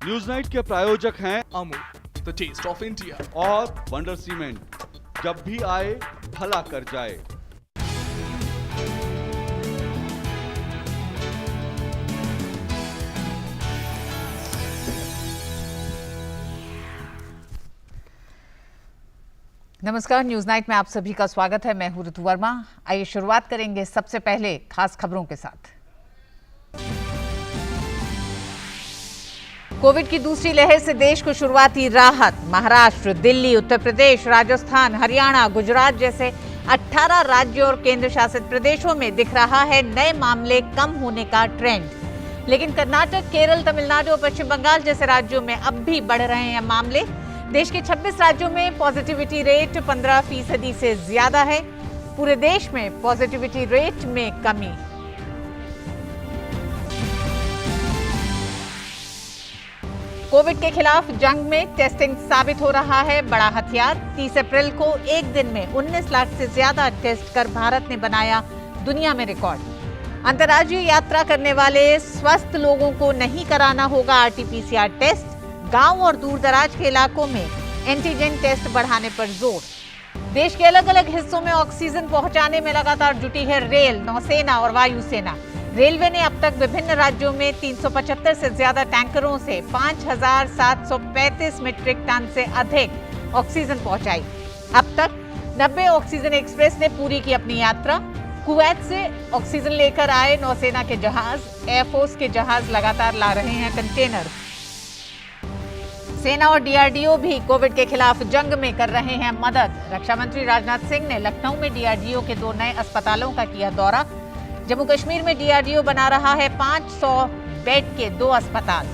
News night के प्रायोजक हैं Amul, the taste of India और वंडर सीमेंट। जब भी आए भला कर जाए। नमस्कार, न्यूज नाइट में आप सभी का स्वागत है। मैं हूं ऋतु वर्मा। आइए शुरुआत करेंगे सबसे पहले खास खबरों के साथ। कोविड की दूसरी लहर से देश को शुरुआती राहत। महाराष्ट्र, दिल्ली, उत्तर प्रदेश, राजस्थान, हरियाणा, गुजरात जैसे 18 राज्यों और केंद्र शासित प्रदेशों में दिख रहा है नए मामले कम होने का ट्रेंड। लेकिन कर्नाटक, केरल, तमिलनाडु और पश्चिम बंगाल जैसे राज्यों में अब भी बढ़ रहे हैं मामले। देश के 26 राज्यों में पॉजिटिविटी रेट 15% से ज्यादा है। पूरे देश में पॉजिटिविटी रेट में कमी। कोविड के खिलाफ जंग में टेस्टिंग साबित हो रहा है बड़ा हथियार। 30 अप्रैल को एक दिन में 19 लाख से ज्यादा टेस्ट कर भारत ने बनाया दुनिया में रिकॉर्ड। अंतर्राज्यीय यात्रा करने वाले स्वस्थ लोगों को नहीं कराना होगा आरटी-पीसीआर टेस्ट। गांव और दूर दराज के इलाकों में एंटीजन टेस्ट बढ़ाने पर जोर। देश के अलग अलग हिस्सों में ऑक्सीजन पहुंचाने में लगातार जुटी है रेल, नौसेना और वायुसेना। रेलवे ने अब तक विभिन्न राज्यों में 375 से ज्यादा टैंकरों से 5,735 मीट्रिक टन से अधिक ऑक्सीजन पहुंचाई। अब तक 90 ऑक्सीजन एक्सप्रेस ने पूरी की अपनी यात्रा। कुवैत से ऑक्सीजन लेकर आए नौसेना के जहाज, एयरफोर्स के जहाज लगातार ला रहे हैं कंटेनर। सेना और डीआरडीओ भी कोविड के खिलाफ जंग में कर रहे हैं मदद। रक्षा मंत्री राजनाथ सिंह ने लखनऊ में डीआरडीओ के 2 नए अस्पतालों का किया दौरा। जम्मू कश्मीर में डीआरडीओ बना रहा है 500 बेड के 2 अस्पताल।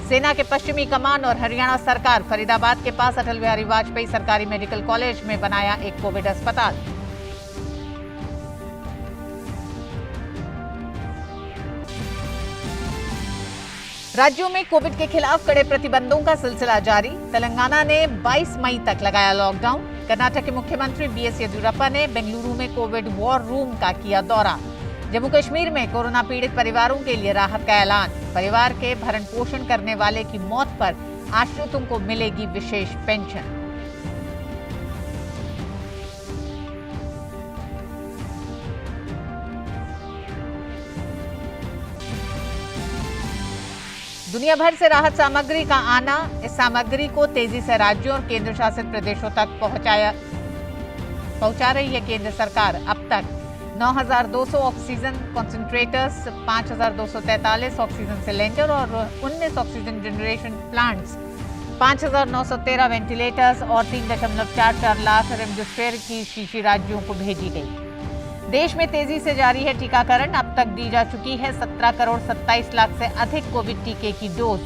सेना के पश्चिमी कमान और हरियाणा सरकार फरीदाबाद के पास अटल बिहारी वाजपेयी सरकारी मेडिकल कॉलेज में बनाया एक कोविड अस्पताल। राज्यों में कोविड के खिलाफ कड़े प्रतिबंधों का सिलसिला जारी। तेलंगाना ने 22 मई तक लगाया लॉकडाउन। कर्नाटक के मुख्यमंत्री बीएस येदियुरप्पा ने बेंगलुरु में कोविड वॉर रूम का किया दौरा। जम्मू कश्मीर में कोरोना पीड़ित परिवारों के लिए राहत का ऐलान। परिवार के भरण पोषण करने वाले की मौत पर आश्रितों को मिलेगी विशेष पेंशन। दुनिया भर से राहत सामग्री का आना। इस सामग्री को तेजी से राज्यों और केंद्र शासित प्रदेशों तक पहुंचा रही है केंद्र सरकार। अब तक 9,200 ऑक्सीजन कॉन्सेंट्रेटर्स, 5,243 ऑक्सीजन सिलेंडर और 19 ऑक्सीजन जनरेशन प्लांट्स, 5,913 वेंटिलेटर्स और 3.44 लाख रेमडेसिविर की शीशी राज्यों को भेजी गई। देश में तेजी से जारी है टीकाकरण। अब तक दी जा चुकी है 17 करोड़ 27 लाख से अधिक कोविड टीके की डोज।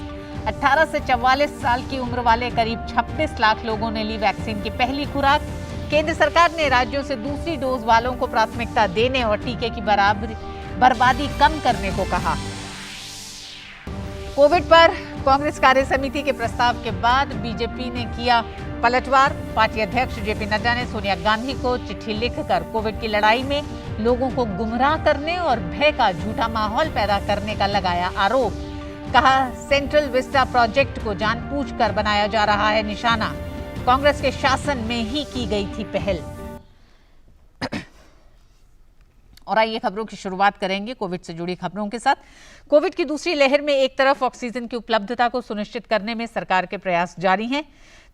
18 से 44 साल की उम्र वाले करीब 26 लाख लोगों ने ली वैक्सीन की पहली खुराक। केंद्र सरकार ने राज्यों से दूसरी डोज वालों को प्राथमिकता देने और टीके की बर्बादी कम करने को कहा। कोविड पर कांग्रेस कार्य समिति के प्रस्ताव के बाद बीजेपी ने किया पलटवार। पार्टी अध्यक्ष जेपी नड्डा ने सोनिया गांधी को चिट्ठी लिखकर कोविड की लड़ाई में लोगों को गुमराह करने और भय का झूठा माहौल पैदा करने का लगाया आरोप। कहा, सेंट्रल विस्टा प्रोजेक्ट को जानबूझकर बनाया जा रहा है निशाना। कांग्रेस के शासन में ही की गई थी पहल। और आइए खबरों की शुरुआत करेंगे कोविड से जुड़ी खबरों के साथ। कोविड की दूसरी लहर में एक तरफ ऑक्सीजन की उपलब्धता को सुनिश्चित करने में सरकार के प्रयास जारी हैं।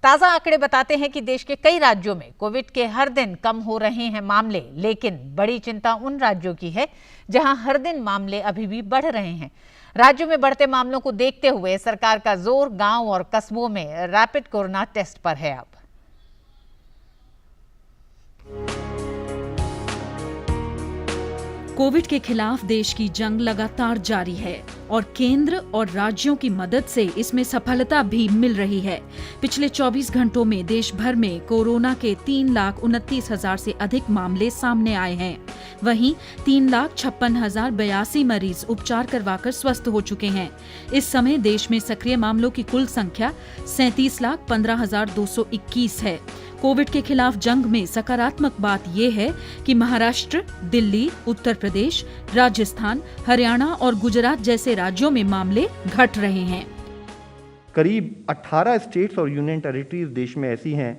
ताजा आंकड़े बताते हैं कि देश के कई राज्यों में कोविड के हर दिन कम हो रहे हैं मामले। लेकिन बड़ी चिंता उन राज्यों की है जहां हर दिन मामले अभी भी बढ़ रहे हैं। राज्यों में बढ़ते मामलों को देखते हुए सरकार का जोर गांव और कस्बों में रैपिड कोरोना टेस्ट पर है। अब कोविड के खिलाफ देश की जंग लगातार जारी है और केंद्र और राज्यों की मदद से इसमें सफलता भी मिल रही है। पिछले 24 घंटों में देश भर में कोरोना के 3,29,000 से अधिक मामले सामने आए हैं। वहीं 3,56,082 मरीज उपचार करवाकर स्वस्थ हो चुके हैं। इस समय देश में सक्रिय मामलों की कुल संख्या 37,15,221 है। कोविड के खिलाफ जंग में सकारात्मक बात यह है कि महाराष्ट्र, दिल्ली, उत्तर प्रदेश, राजस्थान, हरियाणा और गुजरात जैसे राज्यों में मामले घट रहे हैं। करीब 18 स्टेट्स और यूनियन टेरिटरीज देश में ऐसी हैं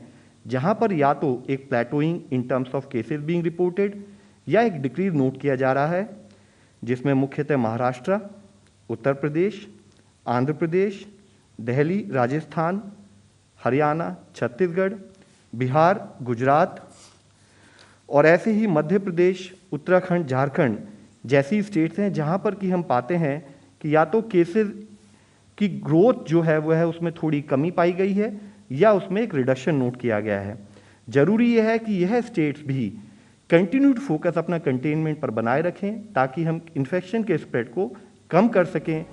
जहां पर या तो एक plateauing in terms of cases being reported या एक डिक्रीज नोट किया जा रहा है, जिसमें मुख्यतः महाराष्ट्र, उत्तर प्रदेश, आंध्र प्रदेश, दिल्ली, राजस्थान, हरियाणा, छत्तीसगढ़, बिहार, गुजरात और ऐसे ही मध्य प्रदेश, उत्तराखंड, झारखंड जैसी स्टेट्स हैं जहां पर कि हम पाते हैं कि या तो केसेस की ग्रोथ जो है वह है उसमें थोड़ी कमी पाई गई है या उसमें एक रिडक्शन नोट किया गया है। जरूरी यह है कि यह स्टेट्स भी कंटिन्यूड फोकस अपना कंटेनमेंट पर बनाए रखें ताकि हम इन्फेक्शन के स्प्रेड को कम कर सकें।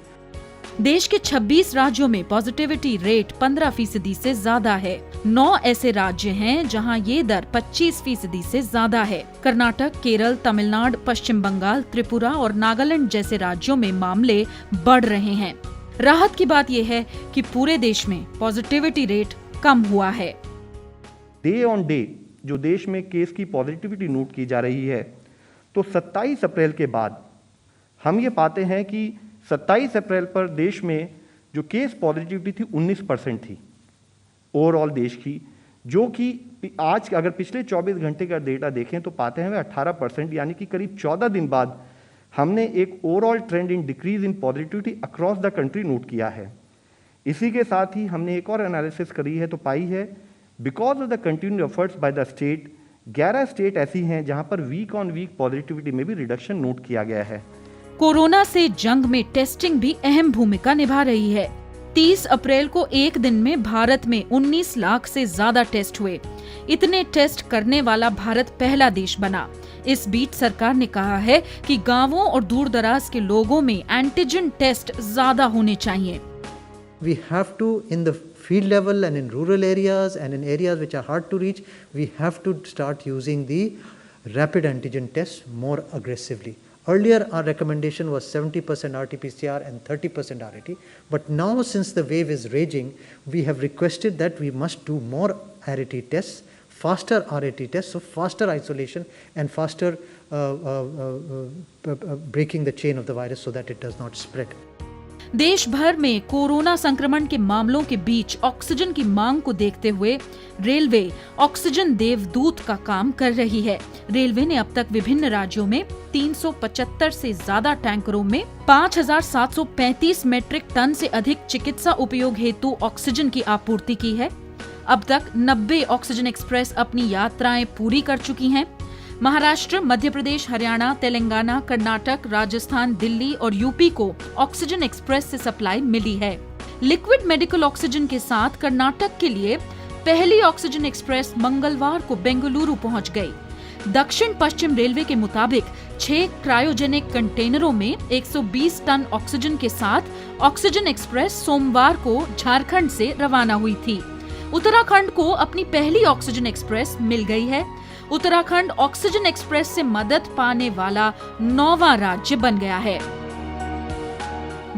देश के 26 राज्यों में पॉजिटिविटी रेट 15% से ज्यादा है। 9 ऐसे राज्य हैं जहां ये दर 25% से ज्यादा है। कर्नाटक, केरल, तमिलनाडु, पश्चिम बंगाल, त्रिपुरा और नागालैंड जैसे राज्यों में मामले बढ़ रहे हैं। राहत की बात यह है कि पूरे देश में पॉजिटिविटी रेट कम हुआ है। डे ऑन डे जो देश में केस की पॉजिटिविटी नोट की जा रही है, तो 27 अप्रैल के बाद हम ये पाते हैं कि 27 अप्रैल पर देश में जो केस पॉजिटिविटी थी 19% थी ओवरऑल देश की, जो कि आज अगर पिछले 24 घंटे का डेटा देखें तो पाते हैं वे 18%, यानी कि करीब 14 दिन बाद हमने एक overall trend in decrease in positivity across the country note किया है। इसी के साथ ही हमने एक और एनालिसिस करी है तो पाई है because of the continued efforts by the state, 11 state ऐसी हैं जहां पर वीक ऑन वीक पॉजिटिविटी में भी रिडक्शन नोट किया गया है। कोरोना से जंग में टेस्टिंग भी अहम भूमिका निभा रही है। 30 अप्रैल को एक दिन में भारत में 19 लाख से ज्यादा टेस्ट हुए। इतने टेस्ट करने वाला भारत पहला देश बना। इस बीच सरकार ने कहा है कि गांवों और दूर दराज के लोगों में एंटीजन टेस्ट ज्यादा होने चाहिए। We have to, in the field level and in rural areas and in areas which are hard to reach, we have to start using the rapid antigen tests more aggressively. Earlier, our recommendation was 70% RT-PCR and 30% RT. But now, since the wave is raging, we have requested that we must do more RT tests, faster RT tests, so faster isolation and faster breaking the chain of the virus so that it does not spread. देश भर में corona संक्रमण के मामलों के बीच oxygen की मांग को देखते हुए रेलवे ऑक्सीजन देवदूत का काम कर रही है। रेलवे ने अब तक विभिन्न राज्यों में 375 से ज्यादा टैंकरों में 5,735 मेट्रिक टन से अधिक चिकित्सा उपयोग हेतु ऑक्सीजन की आपूर्ति की है। अब तक 90 ऑक्सीजन एक्सप्रेस अपनी यात्राएं पूरी कर चुकी हैं। महाराष्ट्र, मध्य प्रदेश, हरियाणा, तेलंगाना, कर्नाटक, राजस्थान, दिल्ली और यूपी को ऑक्सीजन एक्सप्रेस से सप्लाई मिली है। लिक्विड मेडिकल ऑक्सीजन के साथ कर्नाटक के लिए पहली ऑक्सीजन एक्सप्रेस मंगलवार को बेंगलुरु पहुंच गई। दक्षिण पश्चिम रेलवे के मुताबिक 6 क्रायोजेनिक कंटेनरों में 120 टन ऑक्सीजन के साथ ऑक्सीजन एक्सप्रेस सोमवार को झारखंड से रवाना हुई थी। उत्तराखंड को अपनी पहली ऑक्सीजन एक्सप्रेस मिल गई है। उत्तराखंड ऑक्सीजन एक्सप्रेस से मदद पाने वाला 9वां राज्य बन गया है।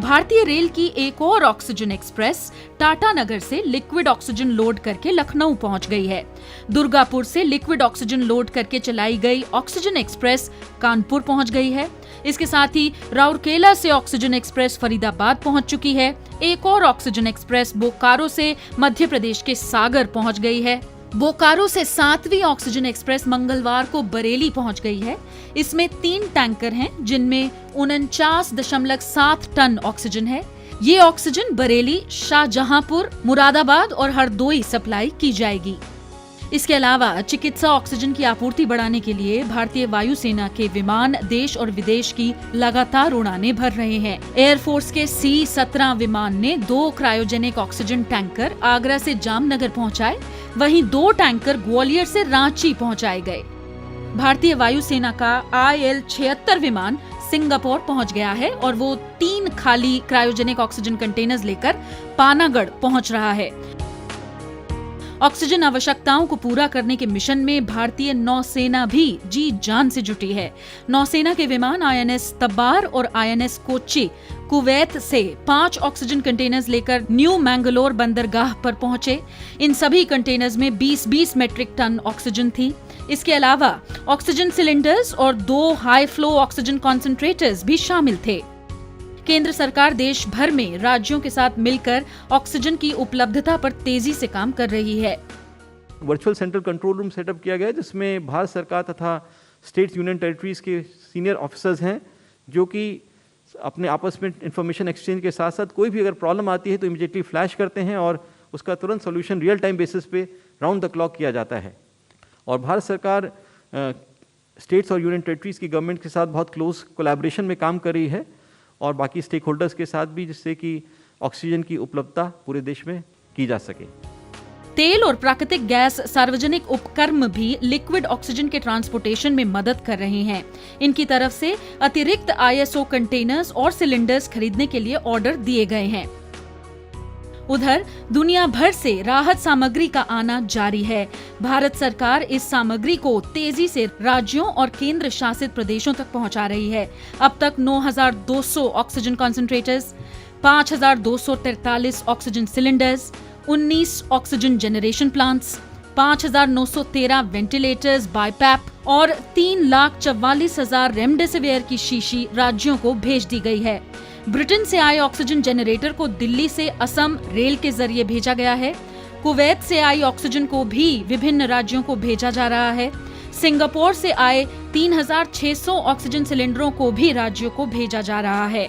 भारतीय रेल की एक और ऑक्सीजन एक्सप्रेस टाटानगर से लिक्विड ऑक्सीजन लोड करके लखनऊ पहुंच गई है। दुर्गापुर से लिक्विड ऑक्सीजन लोड करके चलाई गई ऑक्सीजन एक्सप्रेस कानपुर पहुंच गई है। इसके साथ ही राउरकेला से ऑक्सीजन एक्सप्रेस फरीदाबाद पहुंच चुकी है। एक और ऑक्सीजन एक्सप्रेस बोकारो से मध्य प्रदेश के सागर पहुंच गई है। बोकारो से 7वीं ऑक्सीजन एक्सप्रेस मंगलवार को बरेली पहुंच गई है। इसमें 3 टैंकर हैं जिनमें 49.7 टन ऑक्सीजन है। ये ऑक्सीजन बरेली, शाहजहांपुर, मुरादाबाद और हरदोई सप्लाई की जाएगी। इसके अलावा चिकित्सा ऑक्सीजन की आपूर्ति बढ़ाने के लिए भारतीय वायुसेना के विमान देश और विदेश की लगातार उड़ानें भर रहे हैं। एयरफोर्स के C-17 विमान ने 2 क्रायोजेनिक ऑक्सीजन टैंकर आगरा से जामनगर पहुंचाए, वहीं 2 टैंकर ग्वालियर से रांची पहुंचाए गए। भारतीय वायुसेना का IL-76 विमान सिंगापुर पहुंच गया है और वो 3 खाली क्रायोजेनिक ऑक्सीजन कंटेनर्स लेकर पानागढ़ पहुंच रहा है। ऑक्सीजन आवश्यकताओं को पूरा करने के मिशन में भारतीय नौसेना भी जी जान से जुटी है। नौसेना के विमान INS तब्बार और INS कोच्चि कुवैत से 5 ऑक्सीजन कंटेनर्स लेकर न्यू मैंगलोर बंदरगाह पर पहुंचे। इन सभी कंटेनर्स में 20-20 मेट्रिक टन ऑक्सीजन थी। इसके अलावा ऑक्सीजन सिलेंडर्स और 2 हाई फ्लो ऑक्सीजन कॉन्सेंट्रेटर्स भी शामिल थे। केंद्र सरकार देश भर में राज्यों के साथ मिलकर ऑक्सीजन की उपलब्धता पर तेजी से काम कर रही है। Virtual central control room setup किया गया है, जिसमें भारत सरकार तथा स्टेट यूनियन टेरिटरीज के सीनियर ऑफिसर्स हैं, जो कि अपने आपस में इंफॉर्मेशन एक्सचेंज के साथ साथ कोई भी अगर प्रॉब्लम आती है तो इमीडिएटली फ्लैश करते हैं और उसका तुरंत सोल्यूशन रियल टाइम बेसिस पे राउंड द क्लॉक किया जाता है। और भारत सरकार स्टेट्स और यूनियन टेरिटरीज की गवर्नमेंट के साथ बहुत क्लोज कोलैबोरेशन में काम कर रही है और बाकी स्टेक होल्डर्स के साथ भी, जिससे कि ऑक्सीजन की उपलब्धता पूरे देश में की जा सके। तेल और प्राकृतिक गैस सार्वजनिक उपक्रम भी लिक्विड ऑक्सीजन के ट्रांसपोर्टेशन में मदद कर रहे हैं। इनकी तरफ से अतिरिक्त ISO कंटेनर्स और सिलेंडर्स खरीदने के लिए ऑर्डर दिए गए हैं। उधर दुनिया भर से राहत सामग्री का आना जारी है। भारत सरकार इस सामग्री को तेजी से राज्यों और केंद्र शासित प्रदेशों तक पहुंचा रही है। अब तक 9,200 oxygen concentrators, 5,243 oxygen cylinders, 19 oxygen generation plants, 5,913 ventilators BiPAP और 3,44,000 रेमडेसिवियर की शीशी राज्यों को भेज दी गई है। ब्रिटेन से आए ऑक्सीजन जनरेटर को दिल्ली से असम रेल के जरिए भेजा गया है। कुवैत से आई ऑक्सीजन को भी विभिन्न राज्यों को भेजा जा रहा है। सिंगापुर से आए 3,600 ऑक्सीजन सिलेंडरों को भी राज्यों को भेजा जा रहा है।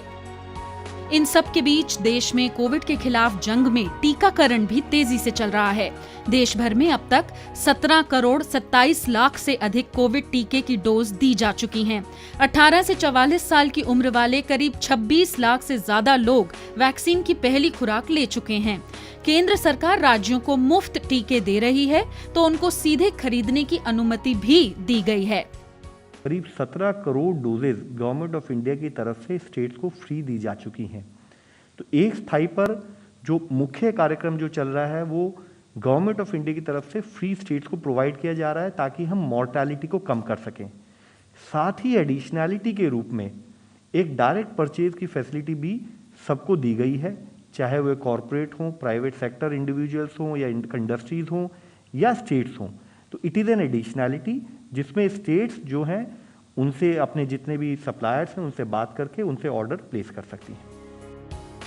इन सब के बीच देश में कोविड के खिलाफ जंग में टीकाकरण भी तेजी से चल रहा है। देश भर में अब तक 17 करोड़ 27 लाख से अधिक कोविड टीके की डोज दी जा चुकी हैं। 18 से 44 साल की उम्र वाले करीब 26 लाख से ज्यादा लोग वैक्सीन की पहली खुराक ले चुके हैं। केंद्र सरकार राज्यों को मुफ्त टीके दे रही है तो उनको सीधे खरीदने की अनुमति भी दी गई है। करीब 17 crore doses government of India की तरफ से स्टेट्स को फ्री दी जा चुकी हैं। तो एक स्थाई पर जो मुख्य कार्यक्रम जो चल रहा है वो गवर्नमेंट ऑफ इंडिया की तरफ से फ्री स्टेट्स को प्रोवाइड किया जा रहा है ताकि हम मॉर्टेलिटी को कम कर सकें। साथ ही एडिशनैलिटी के रूप में एक डायरेक्ट परचेज की फैसिलिटी भी सबको दी गई है, चाहे वे कॉरपोरेट हों, प्राइवेट सेक्टर इंडिविजुअल्स हों या इंडस्ट्रीज हों या स्टेट्स हों। तो इट इज़ एन एडिशनैलिटी जिसमें स्टेट्स जो हैं उनसे अपने जितने भी सप्लायर्स हैं उनसे बात करके उनसे ऑर्डर प्लेस कर सकती हैं।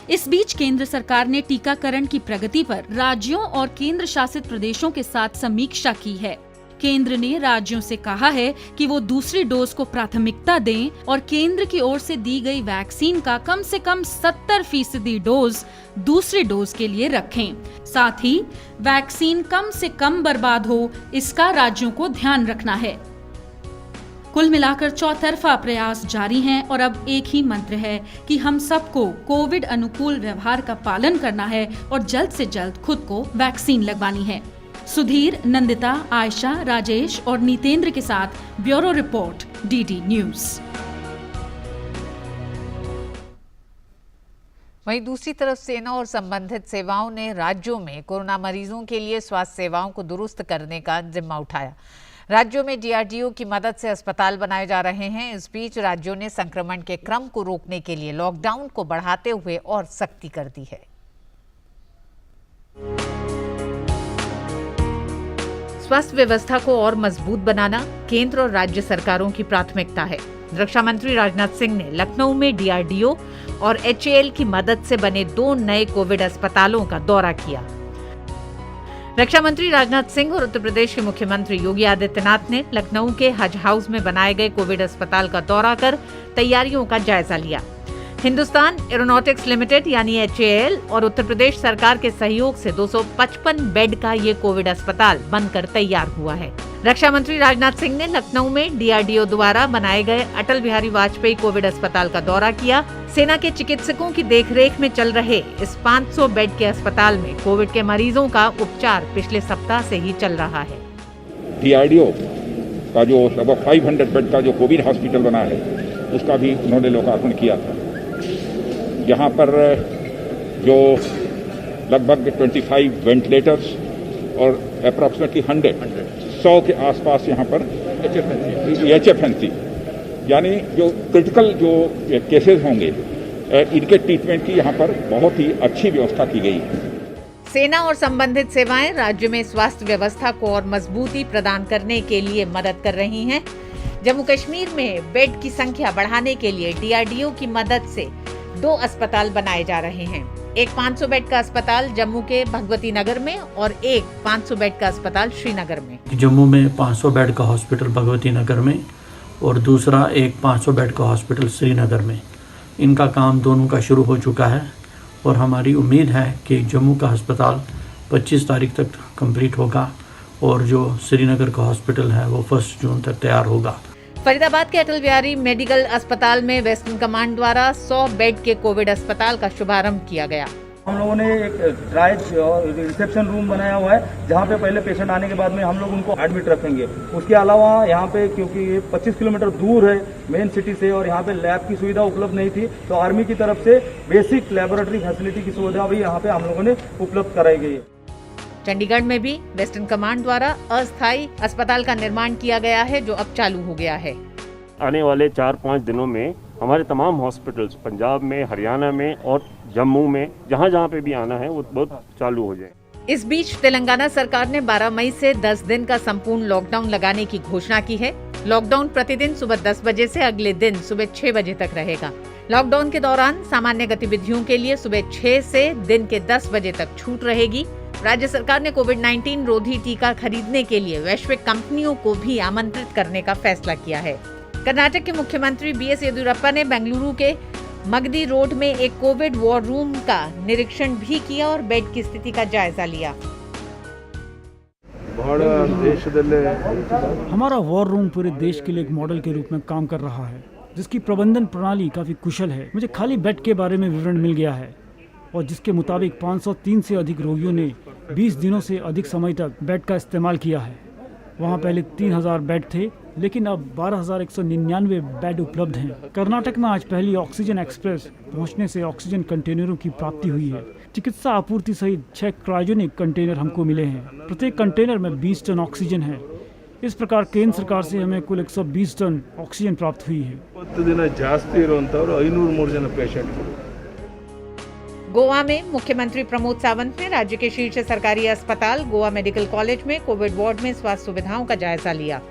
इस बीच केंद्र सरकार ने टीकाकरण की प्रगति पर राज्यों और केंद्र शासित प्रदेशों के साथ समीक्षा की है। केंद्र ने राज्यों से कहा है कि वो दूसरी डोज को प्राथमिकता दें और केंद्र की ओर से दी गई वैक्सीन का कम से कम 70% डोज दूसरी डोज के लिए रखें। साथ ही वैक्सीन कम से कम बर्बाद हो, इसका राज्यों को ध्यान रखना है। कुल मिलाकर चौतरफा प्रयास जारी हैं और अब एक ही मंत्र है कि हम सबको कोविड अनुकूल व्यवहार का पालन करना है और जल्द से जल्द खुद को वैक्सीन लगवानी है। सुधीर, नंदिता, आयशा, राजेश और नीतेंद्र के साथ ब्यूरो रिपोर्ट, DD न्यूज। वहीं दूसरी तरफ सेना और संबंधित सेवाओं ने राज्यों में कोरोना मरीजों के लिए स्वास्थ्य सेवाओं को दुरुस्त करने का जिम्मा उठाया। राज्यों में DRDO की मदद से अस्पताल बनाए जा रहे हैं। इस बीच राज्यों ने संक्रमण के क्रम को रोकने के लिए लॉकडाउन को बढ़ाते हुए और सख्ती कर दी है। स्वास्थ्य व्यवस्था को और मजबूत बनाना केंद्र और राज्य सरकारों की प्राथमिकता है। रक्षा मंत्री राजनाथ सिंह ने लखनऊ में DRDO और HAL की मदद से बने 2 नए कोविड अस्पतालों का दौरा किया। रक्षा मंत्री राजनाथ सिंह और उत्तर प्रदेश के मुख्यमंत्री योगी आदित्यनाथ ने लखनऊ के हज हाउस में बनाए गए कोविड अस्पताल का दौरा कर तैयारियों का जायजा लिया। हिंदुस्तान एरोनॉटिक्स लिमिटेड यानी HAL और उत्तर प्रदेश सरकार के सहयोग से 255 बेड का ये कोविड अस्पताल बनकर तैयार हुआ है। रक्षा मंत्री राजनाथ सिंह ने लखनऊ में DRDO द्वारा बनाए गए अटल बिहारी वाजपेयी कोविड अस्पताल का दौरा किया। सेना के चिकित्सकों की देखरेख में चल रहे इस 500 बेड के अस्पताल में कोविड के मरीजों का उपचार पिछले सप्ताह से ही चल रहा है। DRDO का जो लगभग 500 बेड का जो कोविड हॉस्पिटल बना है उसका भी उन्होंने लोकार्पण किया था। यहाँ पर जो लगभग 25 वेंटिलेटर्स और अप्रॉक्सीमेटली 100 के आसपास यहाँ पर HFNC यानी जो क्रिटिकल जो केसेस होंगे इनके ट्रीटमेंट की यहाँ पर बहुत ही अच्छी व्यवस्था की गई है। सेना और संबंधित सेवाएं राज्य में स्वास्थ्य व्यवस्था को और मजबूती प्रदान करने के लिए मदद कर रही हैं। जम्मू कश्मीर में बेड की संख्या बढ़ाने के लिए DRDO की मदद से 2 अस्पताल बनाए जा रहे हैं। एक 500 बेड का अस्पताल जम्मू के भगवती नगर में और एक 500 बेड का अस्पताल श्रीनगर में। जम्मू में 500 बेड का हॉस्पिटल भगवती नगर में और दूसरा एक 500 बेड का हॉस्पिटल श्रीनगर में। इनका काम दोनों का शुरू हो चुका है और हमारी उम्मीद है कि जम्मू का अस्पताल 25 तारीख तक कंप्लीट होगा और जो श्रीनगर का हॉस्पिटल है वो 1 जून तक तैयार होगा। फरीदाबाद के अटल बिहारी मेडिकल अस्पताल में वेस्टर्न कमांड द्वारा 100 बेड के कोविड अस्पताल का शुभारंभ किया गया। हम लोगों ने एक ड्राई रिसेप्शन रूम बनाया हुआ है जहाँ पे पहले पेशेंट आने के बाद में हम लोग उनको एडमिट रखेंगे। उसके अलावा यहाँ पे क्योंकि 25 किलोमीटर दूर है मेन सिटी से और यहाँ पे लैब की सुविधा उपलब्ध नहीं थी, तो आर्मी की तरफ से बेसिक लेबोरेटरी फैसिलिटी की सुविधा भी यहाँ पे हम लोगों ने उपलब्ध कराई गई है। चंडीगढ़ में भी वेस्टर्न कमांड द्वारा अस्थायी अस्पताल का निर्माण किया गया है जो अब चालू हो गया है। आने वाले 4-5 दिनों में हमारे तमाम हॉस्पिटल्स पंजाब में, हरियाणा में और जम्मू में जहाँ पे भी आना है वो बहुत चालू हो जाए। इस बीच तेलंगाना सरकार ने 12 मई से 10 दिन का संपूर्ण लॉकडाउन लगाने की घोषणा की है। लॉकडाउन प्रतिदिन सुबह 10 बजे से अगले दिन सुबह 6 बजे तक रहेगा। लॉकडाउन के दौरान सामान्य गतिविधियों के लिए सुबह 6 से दिन के 10 बजे तक छूट रहेगी। राज्य सरकार ने कोविड-19 रोधी टीका खरीदने के लिए वैश्विक कंपनियों को भी आमंत्रित करने का फैसला किया है। कर्नाटक के मुख्यमंत्री बीएस येदियुरप्पा ने बेंगलुरु के मगदी रोड में एक कोविड वॉर रूम का निरीक्षण भी किया और बेड की स्थिति का जायजा लिया। हमारा वॉर रूम पूरे देश के लिए एक मॉडल के रूप में काम कर रहा है, जिसकी प्रबंधन प्रणाली काफी कुशल है। मुझे खाली बेड के बारे में विवरण मिल गया है और जिसके मुताबिक 503 से अधिक रोगियों ने 20 दिनों से अधिक समय तक बेड का इस्तेमाल किया है। वहाँ पहले 3000 बेड थे, लेकिन अब 12,199 बेड उपलब्ध हैं। कर्नाटक में आज पहली ऑक्सीजन एक्सप्रेस पहुँचने से ऑक्सीजन कंटेनरों की प्राप्ति हुई है। चिकित्सा आपूर्ति सहित 6 क्रायोजेनिक कंटेनर हमको मिले हैं। प्रत्येक कंटेनर में 20 टन ऑक्सीजन है। इस प्रकार केंद्र सरकार से हमें कुल 120 टन ऑक्सीजन प्राप्त हुई है। गोवा में मुख्यमंत्री प्रमोद सावंत ने राज्य के शीर्ष सरकारी अस्पताल गोवा मेडिकल कॉलेज में कोविड वार्ड में स्वास्थ्य सुविधाओं का जायजा लिया।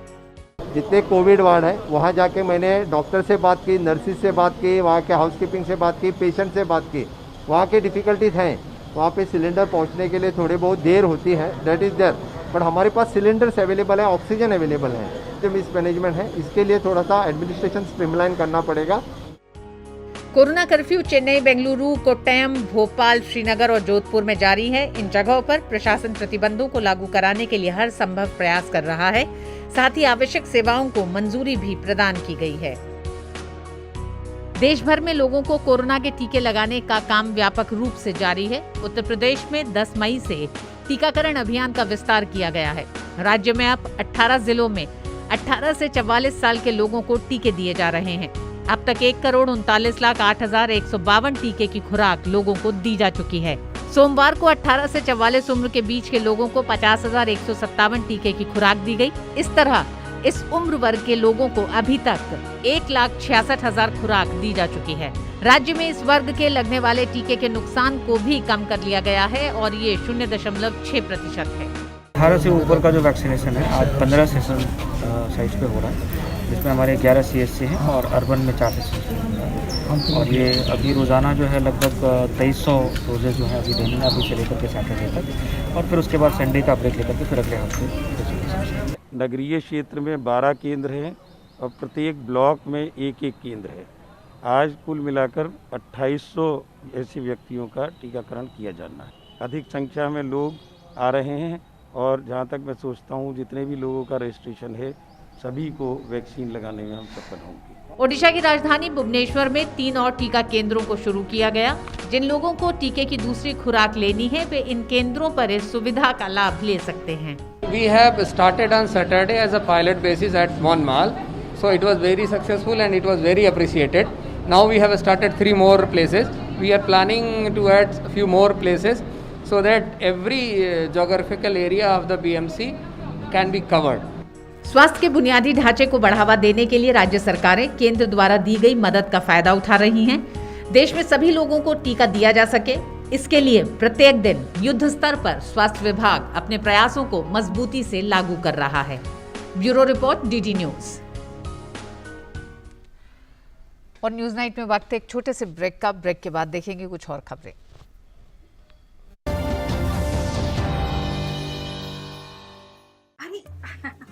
जितने कोविड वार्ड है वहाँ जाके मैंने डॉक्टर से बात की, नर्सिस से बात की, वहाँ के हाउसकीपिंग से बात की, पेशेंट से बात की। वहाँ के डिफ़िकल्टीज हैं, वहाँ पे सिलेंडर पहुँचने के लिए थोड़ी बहुत देर होती है, दैट इज़ देयर, बट हमारे पास सिलेंडर्स अवेलेबल है, ऑक्सीजन अवेलेबल है। जो मिसमैनेजमेंट है इसके लिए थोड़ा सा एडमिनिस्ट्रेशन स्ट्रीमलाइन करना पड़ेगा। कोरोना कर्फ्यू चेन्नई, बेंगलुरु, कोट्टयम, भोपाल, श्रीनगर और जोधपुर में जारी है। इन जगहों पर प्रशासन प्रतिबंधों को लागू कराने के लिए हर संभव प्रयास कर रहा है। साथ ही आवश्यक सेवाओं को मंजूरी भी प्रदान की गई है। देश भर में लोगों को कोरोना के टीके लगाने का काम व्यापक रूप से जारी है। उत्तर प्रदेश में 10 मई से टीकाकरण अभियान का विस्तार किया गया है। राज्य में अब 18 जिलों में 18 से 44 साल के लोगों को टीके दिए जा रहे हैं। अब तक 1,39,08,152 टीके की खुराक लोगों को दी जा चुकी है। सोमवार को 18 से 44 उम्र के बीच के लोगों को 50,157 टीके की खुराक दी गई। इस तरह इस उम्र वर्ग के लोगों को अभी तक 1,66,000 खुराक दी जा चुकी है। राज्य में इस वर्ग के लगने वाले टीके के नुकसान को भी कम कर लिया गया है और ये 0.6% है। 18 से ऊपर का जो वैक्सीनेशन है आज 15 सेशन साइज पे हो रहा है, जिसमें हमारे 11 CSC हैं और अर्बन में 4 CSC हैं। और ये अभी रोज़ाना जो है लगभग 2300 डोजेज जो है अभी देने हैं, अभी से लेकर के सैटरडे तक, और फिर उसके बाद संडे का ब्रेक लेकर के फिर अगले हफ्ते। नगरीय क्षेत्र में 12 केंद्र हैं और प्रत्येक ब्लॉक में एक केंद्र है। आज कुल मिलाकर 2800 ऐसे व्यक्तियों का टीकाकरण किया जाना है। अधिक संख्या में लोग आ रहे हैं और जहाँ तक मैं सोचता हूँ जितने भी लोगों का रजिस्ट्रेशन है सभी को वैक्सीन लगाने में हम सफल होंगे। ओडिशा की राजधानी भुवनेश्वर में 3 और टीका केंद्रों को शुरू किया गया। जिन लोगों को टीके की दूसरी खुराक लेनी है वे इन केंद्रों पर इस सुविधा का लाभ ले सकते हैं। We have started on Saturday as a pilot basis at Mon Mall, so it was very successful and it was very appreciated. Now we have started 3 more places. We are planning to add a few more places so that every geographical area of the BMC can be covered. स्वास्थ्य के बुनियादी ढांचे को बढ़ावा देने के लिए राज्य सरकारें केंद्र द्वारा दी गई मदद का फायदा उठा रही हैं। देश में सभी लोगों को टीका दिया जा सके, इसके लिए प्रत्येक दिन युद्ध स्तर पर स्वास्थ्य विभाग अपने प्रयासों को मजबूती से लागू कर रहा है। Bureau report, DD news. और न्यूज़ नाइट में वक्त है एक छोटे से ब्रेक का। ब्रेक के बाद देखेंगे कुछ और खबरें।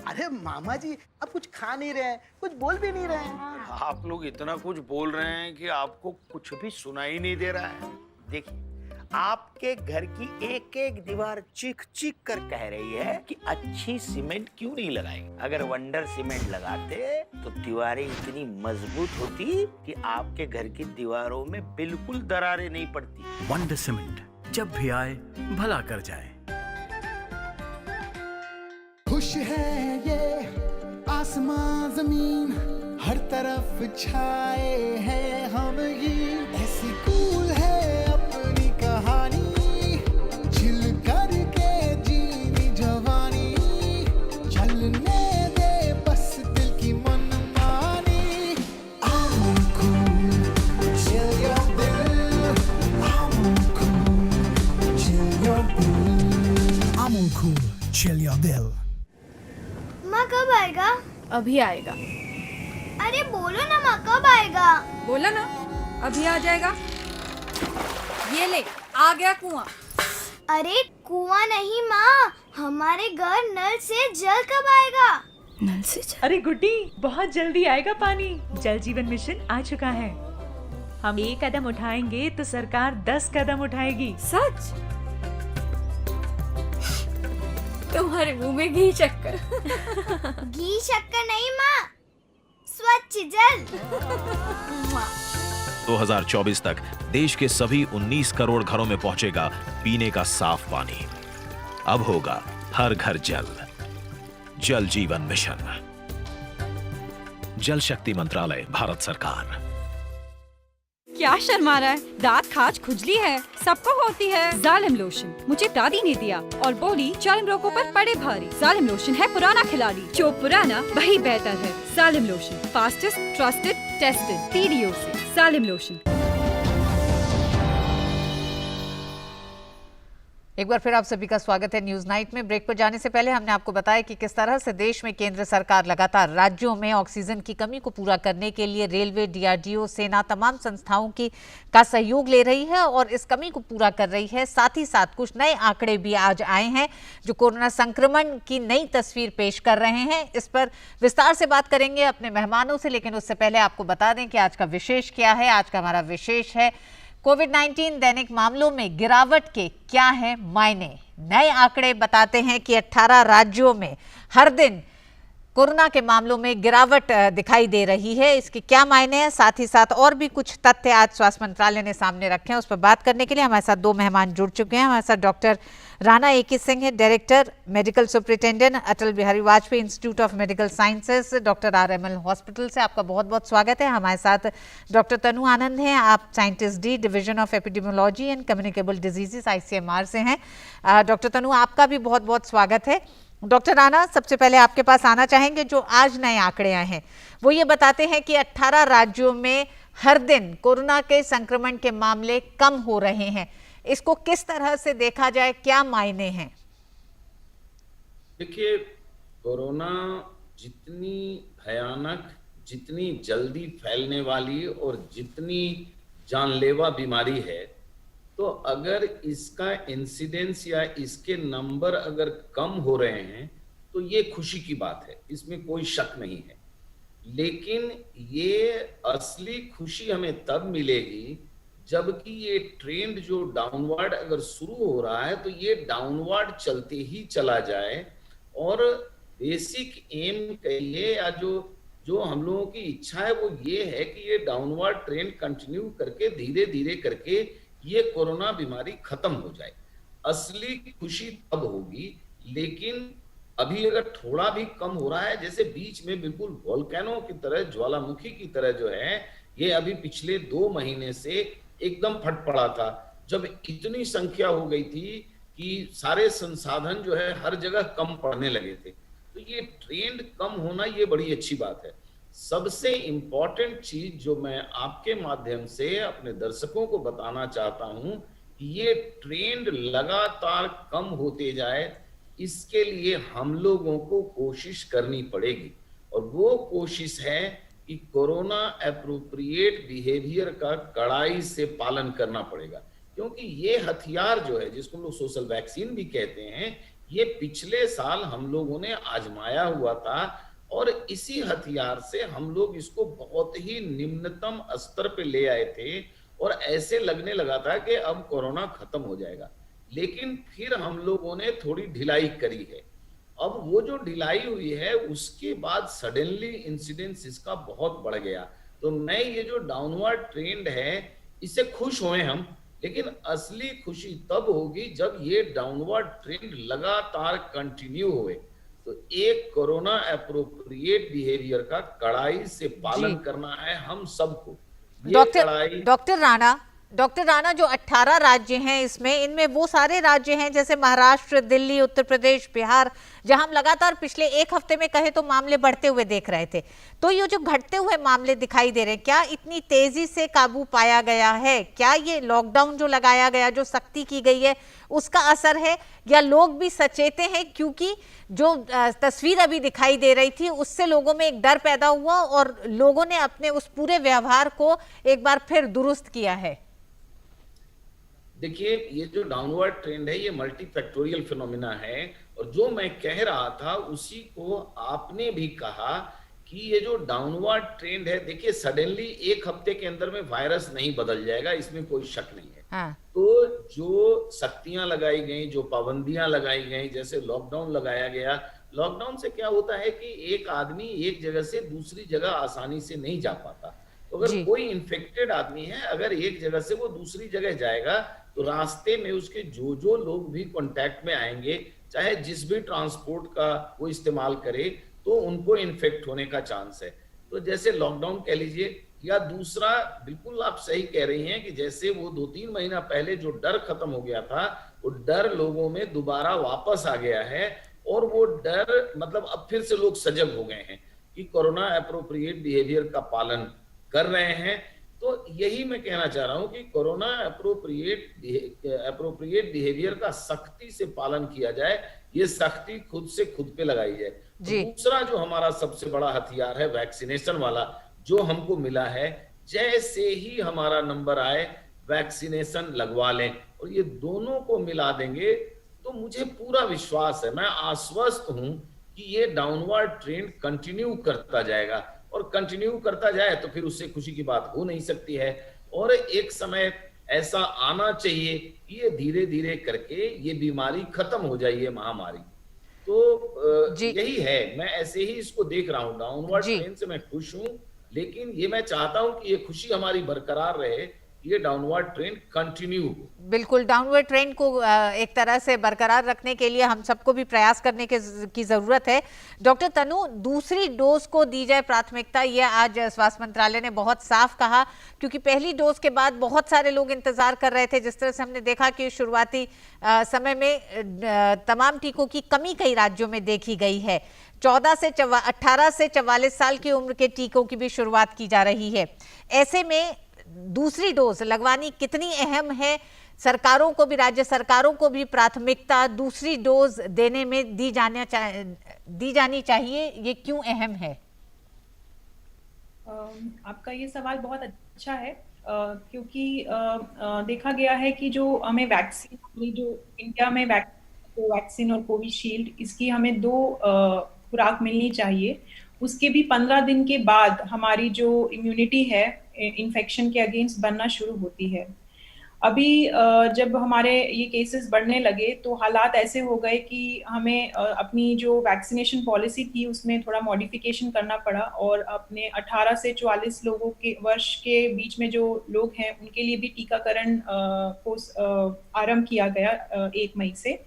अरे मामा जी, अब कुछ खा नहीं रहे हैं, कुछ बोल भी नहीं रहे हैं। आप लोग इतना कुछ बोल रहे हैं कि आपको कुछ भी सुनाई नहीं दे रहा है। देखिए, आपके घर की एक एक दीवार चीख चीख कर कह रही है कि अच्छी सीमेंट क्यों नहीं लगाई। अगर वंडर सीमेंट लगाते तो दीवारें इतनी मजबूत होती कि आपके घर की दीवारों में बिल्कुल दरारें नहीं पड़ती। वंडर सीमेंट, जब भी आए भला कर जाए। खुश है ये आसमां जमीन, हर तरफ छाए हैं हम ही। ऐसी कूल है अपनी कहानी, चिल करके जीनी जवानी। चलने दे बस दिल की मनमानी। I'm cool, chill your दिल। I'm cool, chill your दिल। I'm cool, chill your दिल। माँ कब आएगा? अभी आएगा। अरे बोलो ना माँ कब आएगा? बोला ना अभी आ जाएगा। ये ले आ गया कुआं। अरे कुआं नहीं माँ, हमारे घर नल से जल कब आएगा? नल से जल? अरे गुड्डी, बहुत जल्दी आएगा पानी। जल जीवन मिशन आ चुका है। हम एक कदम उठाएंगे तो सरकार 10 कदम उठाएगी। सच? तुम्हारे मुंह में घी शक्कर। घी शक्कर नहीं माँ, स्वच्छ जल। 2024 तक देश के सभी 19 करोड़ घरों में पहुंचेगा पीने का साफ पानी। अब होगा हर घर जल। जल जीवन मिशन, जल शक्ति मंत्रालय, भारत सरकार। क्या शर्मा रहा है? दांत खाज खुजली है, सबको होती है। जालिम लोशन मुझे दादी ने दिया और बोली चर्म रोगों पर पड़े भारी। जालिम लोशन है पुराना खिलाड़ी, जो पुराना वही बेहतर है। जालिम lotion, fastest, trusted, tested TDO से। जालिम लोशन। एक बार फिर आप सभी का स्वागत है न्यूज नाइट में। ब्रेक पर जाने से पहले हमने आपको बताया कि किस तरह से देश में केंद्र सरकार लगातार राज्यों में ऑक्सीजन की कमी को पूरा करने के लिए रेलवे, DRDO, सेना, तमाम संस्थाओं का सहयोग ले रही है और इस कमी को पूरा कर रही है। साथ ही साथ कुछ नए आंकड़े भी आज आए हैं जो कोरोना संक्रमण की नई तस्वीर पेश कर रहे हैं। इस पर विस्तार से बात करेंगे अपने मेहमानों से, लेकिन उससे पहले आपको बता दें कि आज का विशेष क्या है। आज का हमारा विशेष है कोविड-19 दैनिक मामलों में गिरावट के क्या है मायने। नए आंकड़े बताते हैं कि 18 राज्यों में हर दिन कोरोना के मामलों में गिरावट दिखाई दे रही है। इसके क्या मायने हैं, साथ ही साथ और भी कुछ तथ्य आज स्वास्थ्य मंत्रालय ने सामने रखे हैं। उस पर बात करने के लिए हमारे साथ दो मेहमान जुड़ चुके हैं। हमारे साथ डॉक्टर राणा AK सिंह है, director medical superintendent, Atal Bihari Vajpayee institute of medical sciences, doctor RML hospital से। आपका बहुत बहुत स्वागत है। हमारे साथ डॉक्टर तनु आनंद हैं, आप scientist D, division of epidemiology and communicable diseases, ICMR से हैं। डॉक्टर तनु, आपका भी बहुत बहुत स्वागत है। डॉक्टर राणा, सबसे पहले आपके पास आना चाहेंगे। जो आज नए आंकड़े आए हैं वो ये बताते हैं कि 18 राज्यों में हर दिन कोरोना के संक्रमण के मामले कम हो रहे हैं। इसको किस तरह से देखा जाए, क्या मायने हैं? देखिए, कोरोना जितनी भयानक, जितनी जल्दी फैलने वाली और जितनी जानलेवा बीमारी है, तो अगर इसका इंसिडेंस या इसके नंबर अगर कम हो रहे हैं तो ये खुशी की बात है, इसमें कोई शक नहीं है। लेकिन ये असली खुशी हमें तब मिलेगी जबकि ये ट्रेंड जो डाउनवर्ड अगर शुरू हो रहा है तो ये डाउनवर्ड चलते ही चला जाए और बेसिक एम कहिए या जो हम लोगों की इच्छा है वो ये है कि ये डाउनवर्ड ट्रेंड कंटिन्यू करके धीरे धीरे करके ये कोरोना बीमारी खत्म हो जाए। असली खुशी तब होगी। लेकिन अभी अगर थोड़ा भी कम हो रहा है, जैसे बीच में बिल्कुल वोल्केनो की तरह, ज्वालामुखी की तरह जो है, ये अभी पिछले 2 महीने से एकदम फट पड़ा था, जब इतनी संख्या हो गई थी कि सारे संसाधन जो है हर जगह कम पड़ने लगे थे। तो ये ट्रेंड कम होना ये बड़ी अच्छी बात है। सबसे इम्पोर्टेंट चीज जो मैं आपके माध्यम से अपने दर्शकों को बताना चाहता हूं कि ये ट्रेंड लगातार कम होते जाए, इसके लिए हम लोगों को कोशिश करनी पड़ेगी। और वो कोशिश है कि कोरोना एप्रोप्रिएट बिहेवियर का कड़ाई से पालन करना पड़ेगा, क्योंकि ये हथियार जो है जिसको हम लोग सोशल वैक्सीन भी कहते हैं, ये पिछले साल हम लोगों ने आजमाया हुआ था और इसी हथियार से हम लोग इसको बहुत ही निम्नतम स्तर पे ले आए थे और ऐसे लगने लगा था कि अब कोरोना खत्म हो जाएगा। लेकिन फिर हम लोगों ने थोड़ी ढिलाई करी है। अब वो जो ढिलाई हुई है उसके बाद सडनली इंसिडेंस इसका बहुत बढ़ गया। तो मैं ये जो डाउनवर्ड ट्रेंड है इससे खुश हुए हम, लेकिन असली खुशी तब होगी जब ये डाउनवर्ड ट्रेंड लगातार कंटिन्यू हुए। तो एक कोरोना एप्रोप्रिएट बिहेवियर का कड़ाई से पालन करना है हम सबको। डॉक्टर राणा जो 18 राज्य हैं इसमें, इनमें वो सारे राज्य हैं जैसे महाराष्ट्र, दिल्ली, उत्तर प्रदेश, बिहार, जहां हम लगातार पिछले एक हफ्ते में कहे तो मामले बढ़ते हुए देख रहे थे। तो ये जो घटते हुए मामले दिखाई दे रहे हैं, क्या इतनी तेजी से काबू पाया गया है? क्या ये लॉकडाउन जो लगाया गया, जो सख्ती की गई है, उसका असर है या लोग भी सचेते हैं? क्योंकि जो तस्वीर अभी दिखाई दे रही थी उससे लोगों में एक डर पैदा हुआ और लोगों ने अपने उस पूरे व्यवहार को एक बार फिर दुरुस्त किया है। देखिए, ये जो डाउनवर्ड ट्रेंड है ये मल्टीफैक्टोरियल फिनोमिना है और जो मैं कह रहा था उसी को आपने भी कहा कि ये जो डाउनवर्ड ट्रेंड है, देखिए सडनली एक हफ्ते के अंदर में वायरस नहीं बदल जाएगा, इसमें कोई शक नहीं है। तो जो सख्तियां लगाई गई, जो पाबंदियां लगाई गई, जैसे लॉकडाउन लगाया गया, लॉकडाउन से क्या होता है कि एक आदमी एक जगह से दूसरी जगह आसानी से नहीं जा पाता। तो अगर कोई इन्फेक्टेड आदमी है, अगर एक जगह से वो दूसरी जगह जाएगा तो रास्ते में उसके जो लोग भी कांटेक्ट में आएंगे, चाहे जिस भी ट्रांसपोर्ट का वो इस्तेमाल करे, तो उनको इन्फेक्ट होने का चांस है। तो जैसे लॉकडाउन कह लीजिए, या दूसरा बिल्कुल आप सही कह रही हैं कि जैसे वो 2-3 महीना पहले जो डर खत्म हो गया था, वो डर लोगों में दोबारा वापस आ गया है और वो डर मतलब अब फिर से लोग सजग हो गए हैं कि कोरोना एप्रोप्रिएट बिहेवियर का पालन कर रहे हैं। तो यही मैं कहना चाह रहा हूं कि कोरोना एप्रोप्रिएट बिहेवियर का सख्ती से पालन किया जाए, ये सख्ती खुद से खुद पे लगाई जाए। दूसरा जो हमारा सबसे बड़ा हथियार है वैक्सीनेशन वाला, जो हमको मिला है, जैसे ही हमारा नंबर आए वैक्सीनेशन लगवा लें और ये दोनों को मिला देंगे तो मुझे पूरा विश्वास है, मैं आश्वस्त हूं कि ये डाउनवर्ड ट्रेंड कंटिन्यू करता जाएगा और कंटिन्यू करता जाए तो फिर उससे खुशी की बात हो नहीं सकती है। और एक समय ऐसा आना चाहिए कि ये धीरे धीरे करके ये बीमारी खत्म हो जाए, ये महामारी। तो यही है, मैं ऐसे ही इसको देख रहा हूँ। डाउनवर्ड ट्रेंड से मैं खुश हूँ, लेकिन ये मैं चाहता हूँ कि ये खुशी हमारी बरकरार रहे, ये डाउनवर्ड ट्रेंड कंटिन्यू। बिल्कुल, डाउनवर्ड ट्रेंड को एक तरह से बरकरार रखने के लिए हम सबको भी प्रयास करने की जरूरत है। डॉक्टर तनु, दूसरी डोज को दी जाए प्राथमिकता, ये आज स्वास्थ्य मंत्रालय ने बहुत साफ कहा, क्योंकि पहली डोज के बाद बहुत सारे लोग इंतजार कर रहे थे। जिस तरह से हमने देखा कि शुरुआती समय में तमाम टीकों की कमी कई राज्यों में देखी गई है। 18 से 44 साल की उम्र के टीकों की भी शुरुआत की जा रही है। ऐसे में दूसरी डोज लगवानी कितनी अहम है? सरकारों को भी, राज्य सरकारों को भी प्राथमिकता दूसरी डोज देने में दी जानी चाहिए, ये क्यों अहम है? आपका ये सवाल बहुत अच्छा है, क्योंकि देखा गया है कि जो हमें वैक्सीन, जो इंडिया में वैक्सीन और कोविशील्ड, इसकी हमें 2 खुराक मिलनी चाहिए। उसके भी 15 दिन के बाद हमारी जो इम्यूनिटी है इन्फेक्शन के अगेंस्ट बनना शुरू होती है। अभी जब हमारे ये केसेस बढ़ने लगे तो हालात ऐसे हो गए कि हमें अपनी जो वैक्सीनेशन पॉलिसी थी उसमें थोड़ा मॉडिफिकेशन करना पड़ा और अपने 18 से 44 लोगों के वर्ष के बीच में जो लोग हैं उनके लिए भी टीकाकरण को आरंभ किया गया 1 मई से।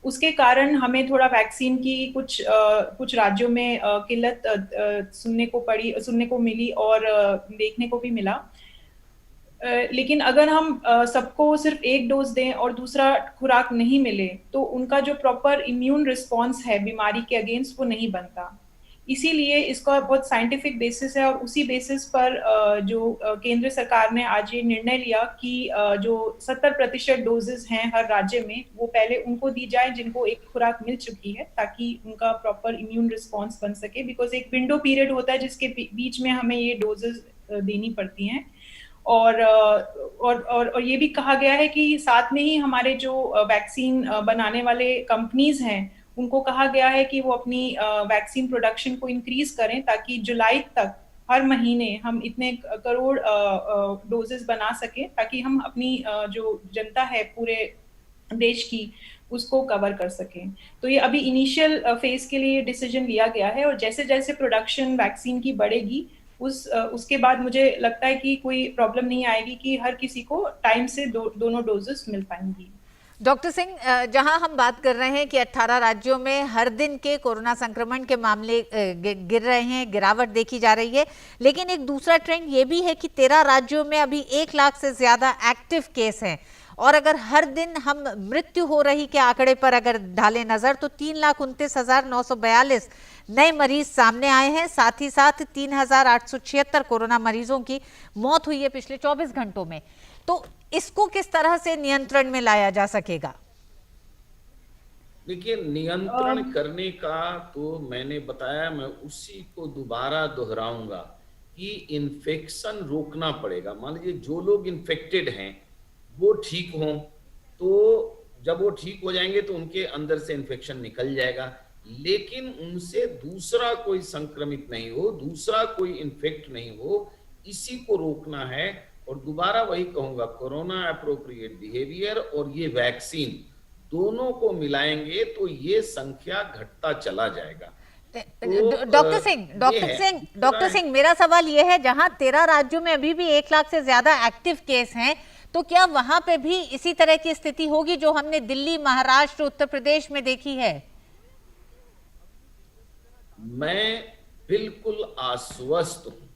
उसके कारण हमें थोड़ा वैक्सीन की कुछ राज्यों में किल्लत सुनने को मिली और देखने को भी मिला। लेकिन अगर हम सबको सिर्फ 1 डोज दें और दूसरा खुराक नहीं मिले तो उनका जो प्रॉपर इम्यून रिस्पॉन्स है बीमारी के अगेंस्ट वो नहीं बनता। इसीलिए इसका बहुत साइंटिफिक बेसिस है, और उसी बेसिस पर जो केंद्र सरकार ने आज ये निर्णय लिया कि जो 70% डोजेस हैं हर राज्य में, वो पहले उनको दी जाए जिनको एक खुराक मिल चुकी है, ताकि उनका प्रॉपर इम्यून रिस्पॉन्स बन सके। बिकॉज एक विंडो पीरियड होता है जिसके बीच में हमें ये डोजेस देनी पड़ती हैं। और ये भी कहा गया है कि साथ में ही हमारे जो वैक्सीन बनाने वाले कंपनीज हैं, उनको कहा गया है कि वो अपनी वैक्सीन प्रोडक्शन को इंक्रीज करें, ताकि जुलाई तक हर महीने हम इतने करोड़ डोजेस बना सकें, ताकि हम अपनी जो जनता है पूरे देश की उसको कवर कर सकें। तो ये अभी इनिशियल फेज के लिए डिसीजन लिया गया है, और जैसे जैसे प्रोडक्शन वैक्सीन की बढ़ेगी उसके बाद मुझे लगता है कि कोई प्रॉब्लम नहीं आएगी कि हर किसी को टाइम से दोनों डोजेस मिल पाएंगी। डॉक्टर सिंह, जहां हम बात कर रहे हैं कि 18 राज्यों में हर दिन के कोरोना संक्रमण के मामले गिर रहे हैं, गिरावट देखी जा रही है, लेकिन एक दूसरा ट्रेंड ये भी है कि 13 राज्यों में अभी 1 लाख से ज्यादा एक्टिव केस हैं, और अगर हर दिन हम मृत्यु हो रही के आंकड़े पर अगर डालें नजर तो 3,29,942 नए मरीज सामने आए हैं। साथ ही साथ 3,876 कोरोना मरीजों की मौत हुई है पिछले 24 घंटों में। तो इसको किस तरह से नियंत्रण में लाया जा सकेगा? देखिए, नियंत्रण करने का तो मैंने बताया, मैं उसी को दोबारा दोहराऊंगा कि इन्फेक्शन रोकना पड़ेगा। मान लीजिए जो लोग इन्फेक्टेड हैं वो ठीक हों, तो जब वो ठीक हो जाएंगे तो उनके अंदर से इन्फेक्शन निकल जाएगा, लेकिन उनसे दूसरा कोई संक्रमित नहीं हो, दूसरा कोई इन्फेक्ट नहीं हो, इसी को रोकना है। और दोबारा वही कहूंगा, कोरोना एप्रोप्रिएट बिहेवियर और ये वैक्सीन दोनों को मिलाएंगे तो ये संख्या घटता चला जाएगा। डॉक्टर सिंह, मेरा सवाल यह है, जहां 13 राज्यों में अभी भी 1 लाख से ज्यादा एक्टिव केस हैं, तो क्या वहां पे भी इसी तरह की स्थिति होगी जो हमने दिल्ली, महाराष्ट्र, उत्तर प्रदेश में देखी है? मैं बिल्कुल आश्वस्त हूं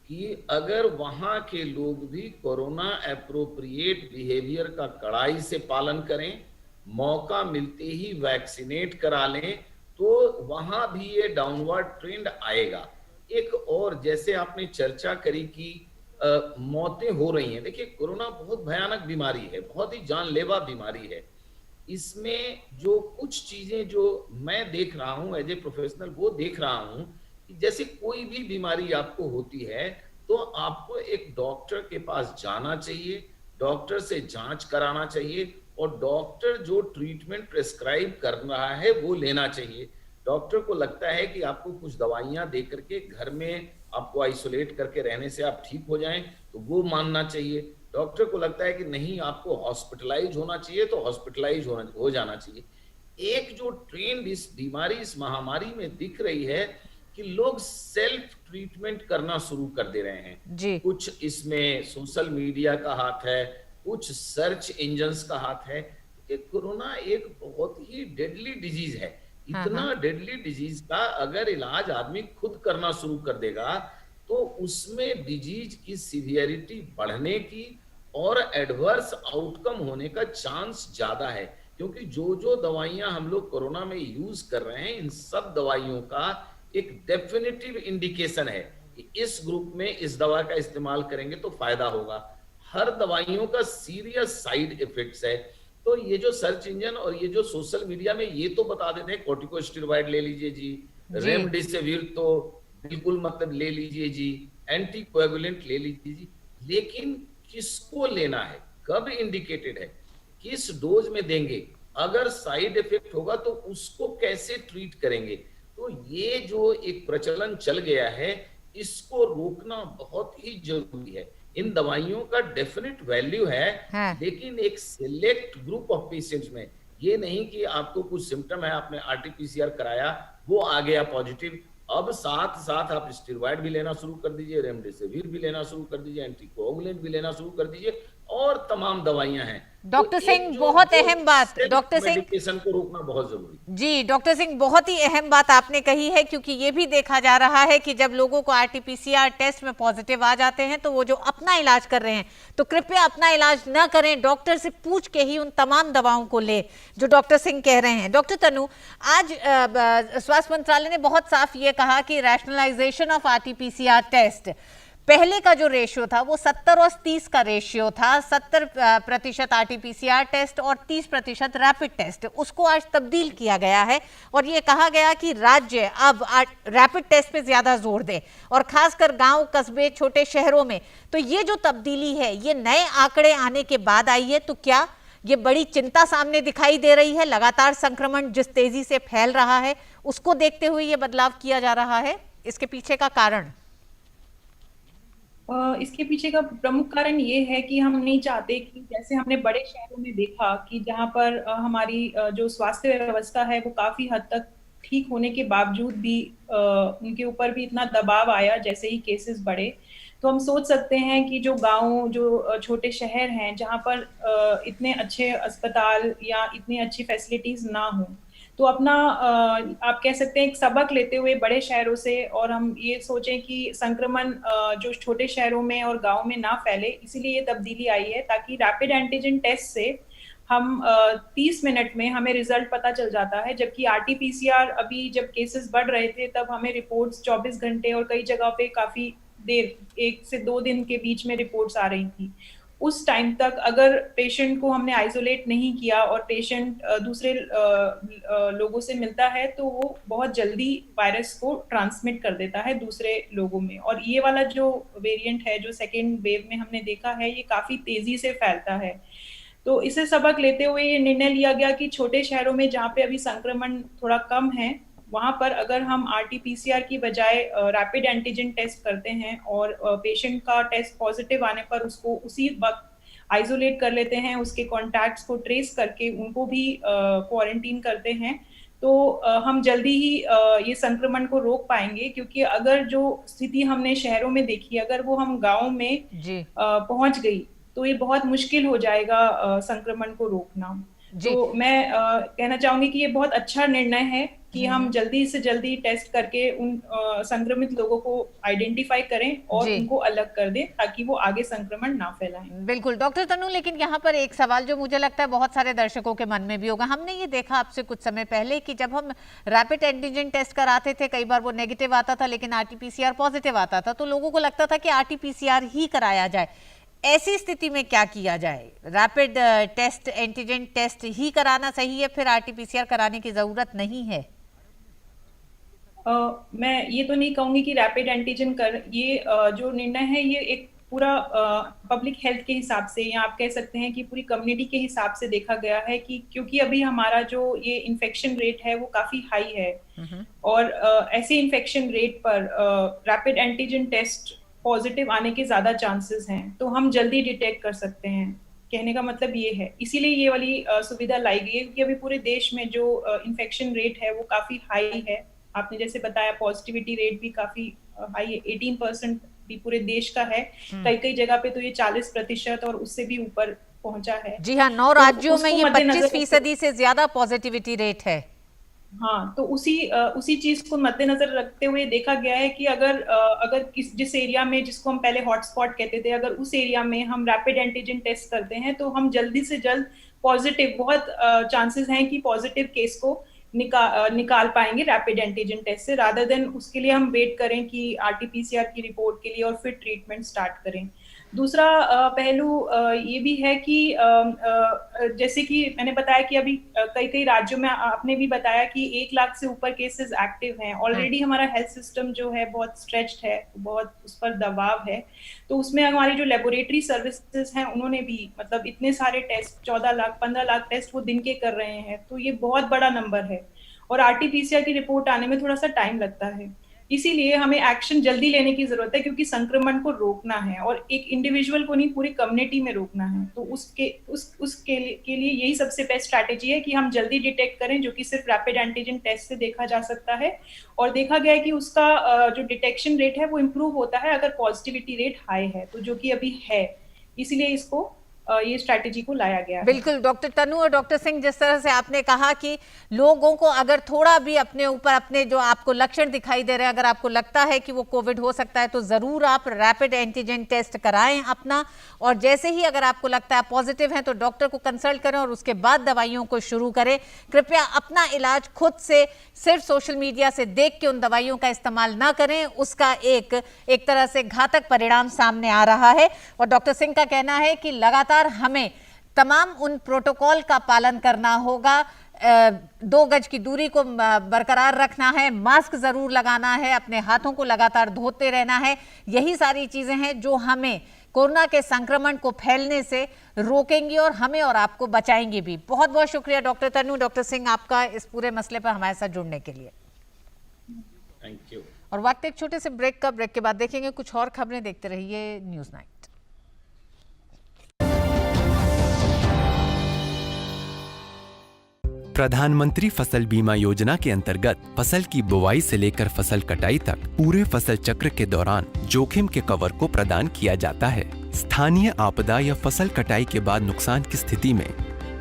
कि अगर वहां के लोग भी कोरोना एप्रोप्रिएट बिहेवियर का कड़ाई से पालन करें, मौका मिलते ही वैक्सीनेट करा लें, तो वहां भी ये डाउनवर्ड ट्रेंड आएगा। एक और, जैसे आपने चर्चा करी कि मौतें हो रही हैं, देखिए कोरोना बहुत भयानक बीमारी है, बहुत ही जानलेवा बीमारी है। इसमें जो कुछ चीजें जो मैं देख रहा हूं एज ए प्रोफेशनल, वो देख रहा हूं कि जैसे कोई भी बीमारी आपको होती है तो आपको एक डॉक्टर के पास जाना चाहिए, डॉक्टर से जांच कराना चाहिए, और डॉक्टर जो ट्रीटमेंट प्रेस्क्राइब कर रहा है वो लेना चाहिए। डॉक्टर को लगता है कि आपको कुछ दवाइयां दे करके घर में आपको आइसोलेट करके रहने से आप ठीक हो जाएं, तो वो मानना चाहिए। डॉक्टर को लगता है कि नहीं, आपको हॉस्पिटलाइज होना चाहिए, तो हॉस्पिटलाइज हो जाना चाहिए। एक जो ट्रेंड इस बीमारी, इस महामारी में दिख रही है कि लोग सेल्फ ट्रीटमेंट करना शुरू कर दे रहे हैं जी। कुछ इसमें सोशल मीडिया का हाथ है, कुछ सर्च इंजन्स का हाथ है। कि कोरोना एक बहुत ही डेडली डिजीज है, इतना डेडली डिजीज का अगर इलाज आदमी खुद करना शुरू कर देगा तो उसमें डिजीज की सीवियरिटी बढ़ने की और एडवर्स आउटकम होने का चांस ज्यादा है। क्योंकि जो जो दवाइयां हम लोग कोरोना में यूज कर रहे हैं, इन सब दवाइयों का एक डेफिनेटिव इंडिकेशन है कि इस ग्रुप में इस दवा का इस्तेमाल करेंगे तो फायदा होगा। हर दवाइयों का सीरियस साइड इफेक्ट्स है। तो ये जो सर्च इंजन और ये जो सोशल मीडिया में ये तो बता देते हैं कॉर्टिकोस्टेरॉइड ले लीजिए जी, रेमडेसिविर तो बिल्कुल मतलब ले लीजिए जी, एंटीकोएगुलेंट ले लीजिए जी, लेकिन किसको लेना है, कब इंडिकेटेड है, किस डोज में देंगे, अगर साइड इफेक्ट होगा तो उसको कैसे ट्रीट करेंगे। तो ये जो एक प्रचलन चल गया है, इसको रोकना बहुत ही जरूरी है। इन दवाइयों का डेफिनेट वैल्यू है, लेकिन एक सिलेक्ट ग्रुप ऑफ पेशेंट्स में, ये नहीं कि आपको कुछ सिम्टम है, आपने आरटीपीसीआर कराया, वो आ गया पॉजिटिव, अब साथ साथ आप स्टेरॉइड भी लेना शुरू कर दीजिए, रेमडेसिविर भी लेना शुरू कर दीजिए, एंटीकोएगुलेंट भी लेना शुरू कर दीजिए, और तमाम दवाइयां हैं। डॉक्टर तो सिंह, बहुत अहम बात डॉक्टर सिंह मेडिकेशन को रोकना बहुत जरूरी। जी डॉक्टर सिंह, बहुत ही अहम बात आपने कही है, क्योंकि ये भी देखा जा रहा है कि जब लोगों को आरटीपीसीआर टेस्ट में पॉजिटिव आ जाते हैं तो वो जो अपना इलाज कर रहे हैं, तो कृपया अपना इलाज न करें, डॉक्टर से पूछ के ही उन तमाम दवाओं को ले जो डॉक्टर सिंह कह रहे हैं। डॉक्टर तनु, आज स्वास्थ्य मंत्रालय ने बहुत साफ ये कहा कि रैशनलाइजेशन ऑफ आरटीपीसीआर टेस्ट, पहले का जो रेशियो था वो 70 और 30 का रेशियो था, 70% आरटीपीसीआर टेस्ट और 30% रैपिड टेस्ट, उसको आज तब्दील किया गया है और ये कहा गया कि राज्य अब रैपिड टेस्ट पे ज्यादा जोर दे और खासकर गांव, कस्बे, छोटे शहरों में। तो ये जो तब्दीली है ये नए आंकड़े आने के बाद आई है, तो क्या ये बड़ी चिंता सामने दिखाई दे रही है? लगातार संक्रमण जिस तेजी से फैल रहा है उसको देखते हुए ये बदलाव किया जा रहा है, इसके पीछे का कारण? इसके पीछे का प्रमुख कारण ये है कि हम नहीं चाहते कि जैसे हमने बड़े शहरों में देखा कि जहाँ पर हमारी जो स्वास्थ्य व्यवस्था है वो काफी हद तक ठीक होने के बावजूद भी उनके ऊपर भी इतना दबाव आया जैसे ही केसेस बढ़े। तो हम सोच सकते हैं कि जो गांव, जो छोटे शहर हैं जहाँ पर इतने अच्छे अस्पताल या इतनी अच्छी फैसिलिटीज ना हो, तो अपना आप कह सकते हैं एक सबक लेते हुए बड़े शहरों से, और हम ये सोचें कि संक्रमण जो छोटे शहरों में और गांव में ना फैले, इसीलिए ये तब्दीली आई है ताकि रैपिड एंटीजन टेस्ट से हम 30 मिनट में हमें रिजल्ट पता चल जाता है, जबकि आरटीपीसीआर अभी जब केसेस बढ़ रहे थे तब हमें रिपोर्ट्स 24 घंटे और कई जगह पे काफी देर, 1 से 2 दिन के बीच में रिपोर्ट्स आ रही थी। उस टाइम तक अगर पेशेंट को हमने आइसोलेट नहीं किया और पेशेंट दूसरे लोगों से मिलता है तो वो बहुत जल्दी वायरस को ट्रांसमिट कर देता है दूसरे लोगों में। और ये वाला जो वेरिएंट है जो सेकेंड वेव में हमने देखा है ये काफी तेजी से फैलता है। तो इसे सबक लेते हुए ये निर्णय लिया गया कि छोटे शहरों में जहाँ पे अभी संक्रमण थोड़ा कम है वहां पर अगर हम आरटीपीसीआर की बजाय रैपिड एंटीजन टेस्ट करते हैं और पेशेंट का टेस्ट पॉजिटिव आने पर उसको उसी वक्त आइसोलेट कर लेते हैं, उसके कॉन्टैक्ट्स को ट्रेस करके उनको भी क्वारंटीन करते हैं, तो हम जल्दी ही ये संक्रमण को रोक पाएंगे। क्योंकि अगर जो स्थिति हमने शहरों में देखी अगर वो हम गाँव में पहुंच गई तो ये बहुत मुश्किल हो जाएगा संक्रमण को रोकना। तो मैं कहना चाहूंगी कि ये बहुत अच्छा निर्णय है कि हम जल्दी से जल्दी टेस्ट करके उन संक्रमित लोगों को आइडेंटिफाई करें और उनको अलग कर दें ताकि वो आगे संक्रमण ना फैलाएं। बिल्कुल डॉक्टर तनु, लेकिन यहाँ पर एक सवाल जो मुझे लगता है बहुत सारे दर्शकों के मन में भी होगा, हमने ये देखा आपसे कुछ समय पहले कि जब हम रैपिड एंटीजन टेस्ट कराते थे कई बार वो नेगेटिव आता था लेकिन आरटीपीसीआर पॉजिटिव आता था, तो लोगों को लगता था कि आरटीपीसीआर ही कराया जाए। ऐसी स्थिति में क्या किया जाए? रैपिड टेस्ट, एंटीजन टेस्ट ही कराना सही है, फिर आरटीपीसीआर कराने की जरूरत नहीं है? मैं ये तो नहीं कहूंगी कि रैपिड एंटीजन कर, ये जो निर्णय है ये एक पूरा पब्लिक हेल्थ के हिसाब से या आप कह सकते हैं कि पूरी कम्युनिटी के हिसाब से देखा गया है कि क्योंकि अभी हमारा जो ये इन्फेक्शन रेट है वो काफी हाई है और ऐसे इन्फेक्शन रेट पर रैपिड एंटीजन टेस्ट पॉजिटिव आने के ज्यादा चांसेस हैं, तो हम जल्दी डिटेक्ट कर सकते हैं। कहने का मतलब ये है, इसीलिए ये वाली सुविधा लाई गई है क्योंकि अभी पूरे देश में जो इन्फेक्शन रेट है वो काफी हाई है। आपने जैसे बताया पॉजिटिविटी रेट भी काफी हाई है, 18% भी पूरे देश का है, कई जगह पे तो ये 40% और उससे भी ऊपर पहुंचा है। जी हाँ, 9 राज्यों में ये 25% से ज्यादा पॉजिटिविटी रेट है। हाँ, तो उसी चीज को मद्देनजर रखते हुए देखा गया है कि अगर जिस एरिया में, जिसको हम पहले हॉटस्पॉट कहते थे, अगर उस एरिया में हम रैपिड एंटीजन टेस्ट करते हैं तो हम जल्दी से जल्द पॉजिटिव, बहुत चांसेस हैं कि पॉजिटिव केस को निकाल पाएंगे रैपिड एंटीजन टेस्ट से, रादर देन उसके लिए हम वेट करें कि आरटीपीसीआर की रिपोर्ट के लिए और फिर ट्रीटमेंट स्टार्ट करें। दूसरा पहलू ये भी है कि जैसे कि मैंने बताया कि अभी कई राज्यों में आपने भी बताया कि 1 लाख से ऊपर केसेस एक्टिव हैं। ऑलरेडी हमारा हेल्थ सिस्टम जो है बहुत स्ट्रेच्ड है, बहुत उस पर दबाव है, तो उसमें हमारी जो लेबोरेटरी सर्विसेज हैं उन्होंने भी मतलब इतने सारे टेस्ट 14 लाख 15 लाख टेस्ट वो दिन के कर रहे हैं, तो ये बहुत बड़ा नंबर है और आरटीपीसीआर की रिपोर्ट आने में थोड़ा सा टाइम लगता है। इसीलिए हमें एक्शन जल्दी लेने की जरूरत है क्योंकि संक्रमण को रोकना है और एक इंडिविजुअल को नहीं पूरी कम्युनिटी में रोकना है। तो उसके लिए यही सबसे बेस्ट स्ट्रैटेजी है कि हम जल्दी डिटेक्ट करें, जो कि सिर्फ रैपिड एंटीजन टेस्ट से देखा जा सकता है और देखा गया है कि उसका जो डिटेक्शन रेट है वो इम्प्रूव होता है अगर पॉजिटिविटी रेट हाई है, तो जो कि अभी है, इसीलिए इसको ये स्ट्रैटेजी को लाया गया है। बिल्कुल डॉक्टर तनु और डॉक्टर सिंह, जिस तरह से आपने कहा कि लोगों को अगर थोड़ा भी अपने ऊपर अपने जो आपको लक्षण दिखाई दे रहे हैं, अगर आपको लगता है कि वो कोविड हो सकता है तो जरूर आप रैपिड एंटीजन टेस्ट कराएं अपना, और जैसे ही अगर आपको लगता है पॉजिटिव है तो डॉक्टर को कंसल्ट करें और उसके बाद दवाइयों को शुरू करें। कृपया अपना इलाज खुद से सिर्फ सोशल मीडिया से देख के उन दवाइयों का इस्तेमाल ना करें, उसका एक तरह से घातक परिणाम सामने आ रहा है। और डॉक्टर सिंह का कहना है कि लगातार हमें तमाम उन प्रोटोकॉल का पालन करना होगा, 2 गज की दूरी को बरकरार रखना है, मास्क जरूर लगाना है, अपने हाथों को लगातार धोते रहना है। यही सारी चीजें हैं जो हमें कोरोना के संक्रमण को फैलने से रोकेंगी और हमें और आपको बचाएंगी भी। बहुत बहुत शुक्रिया डॉक्टर तनु, डॉक्टर सिंह आपका इस पूरे मसले पर हमारे साथ जुड़ने के लिए। Thank you. और वक्त एक छोटे से ब्रेक का, ब्रेक के बाद देखेंगे कुछ और खबरें। देखते रहिए न्यूज़ 9। प्रधानमंत्री फसल बीमा योजना के अंतर्गत फसल की बुवाई से लेकर फसल कटाई तक पूरे फसल चक्र के दौरान जोखिम के कवर को प्रदान किया जाता है। स्थानीय आपदा या फसल कटाई के बाद नुकसान की स्थिति में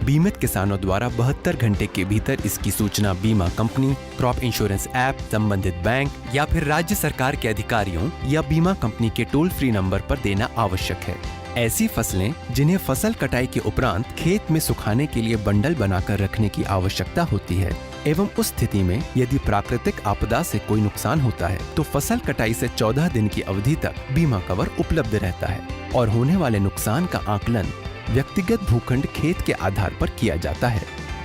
बीमित किसानों द्वारा 72 घंटे के भीतर इसकी सूचना बीमा कंपनी, क्रॉप इंश्योरेंस ऐप, संबंधित बैंक या फिर राज्य सरकार के अधिकारियों या बीमा कंपनी के टोल फ्री नंबर पर देना आवश्यक है। ऐसी फसलें जिन्हें फसल कटाई के उपरांत खेत में सुखाने के लिए बंडल बनाकर रखने की आवश्यकता होती है एवं उस स्थिति में यदि प्राकृतिक आपदा से कोई नुकसान होता है तो फसल कटाई से 14 दिन की अवधि तक बीमा कवर उपलब्ध रहता है और होने वाले नुकसान का आकलन व्यक्तिगत भूखंड खेत के आधार पर किया जाता है।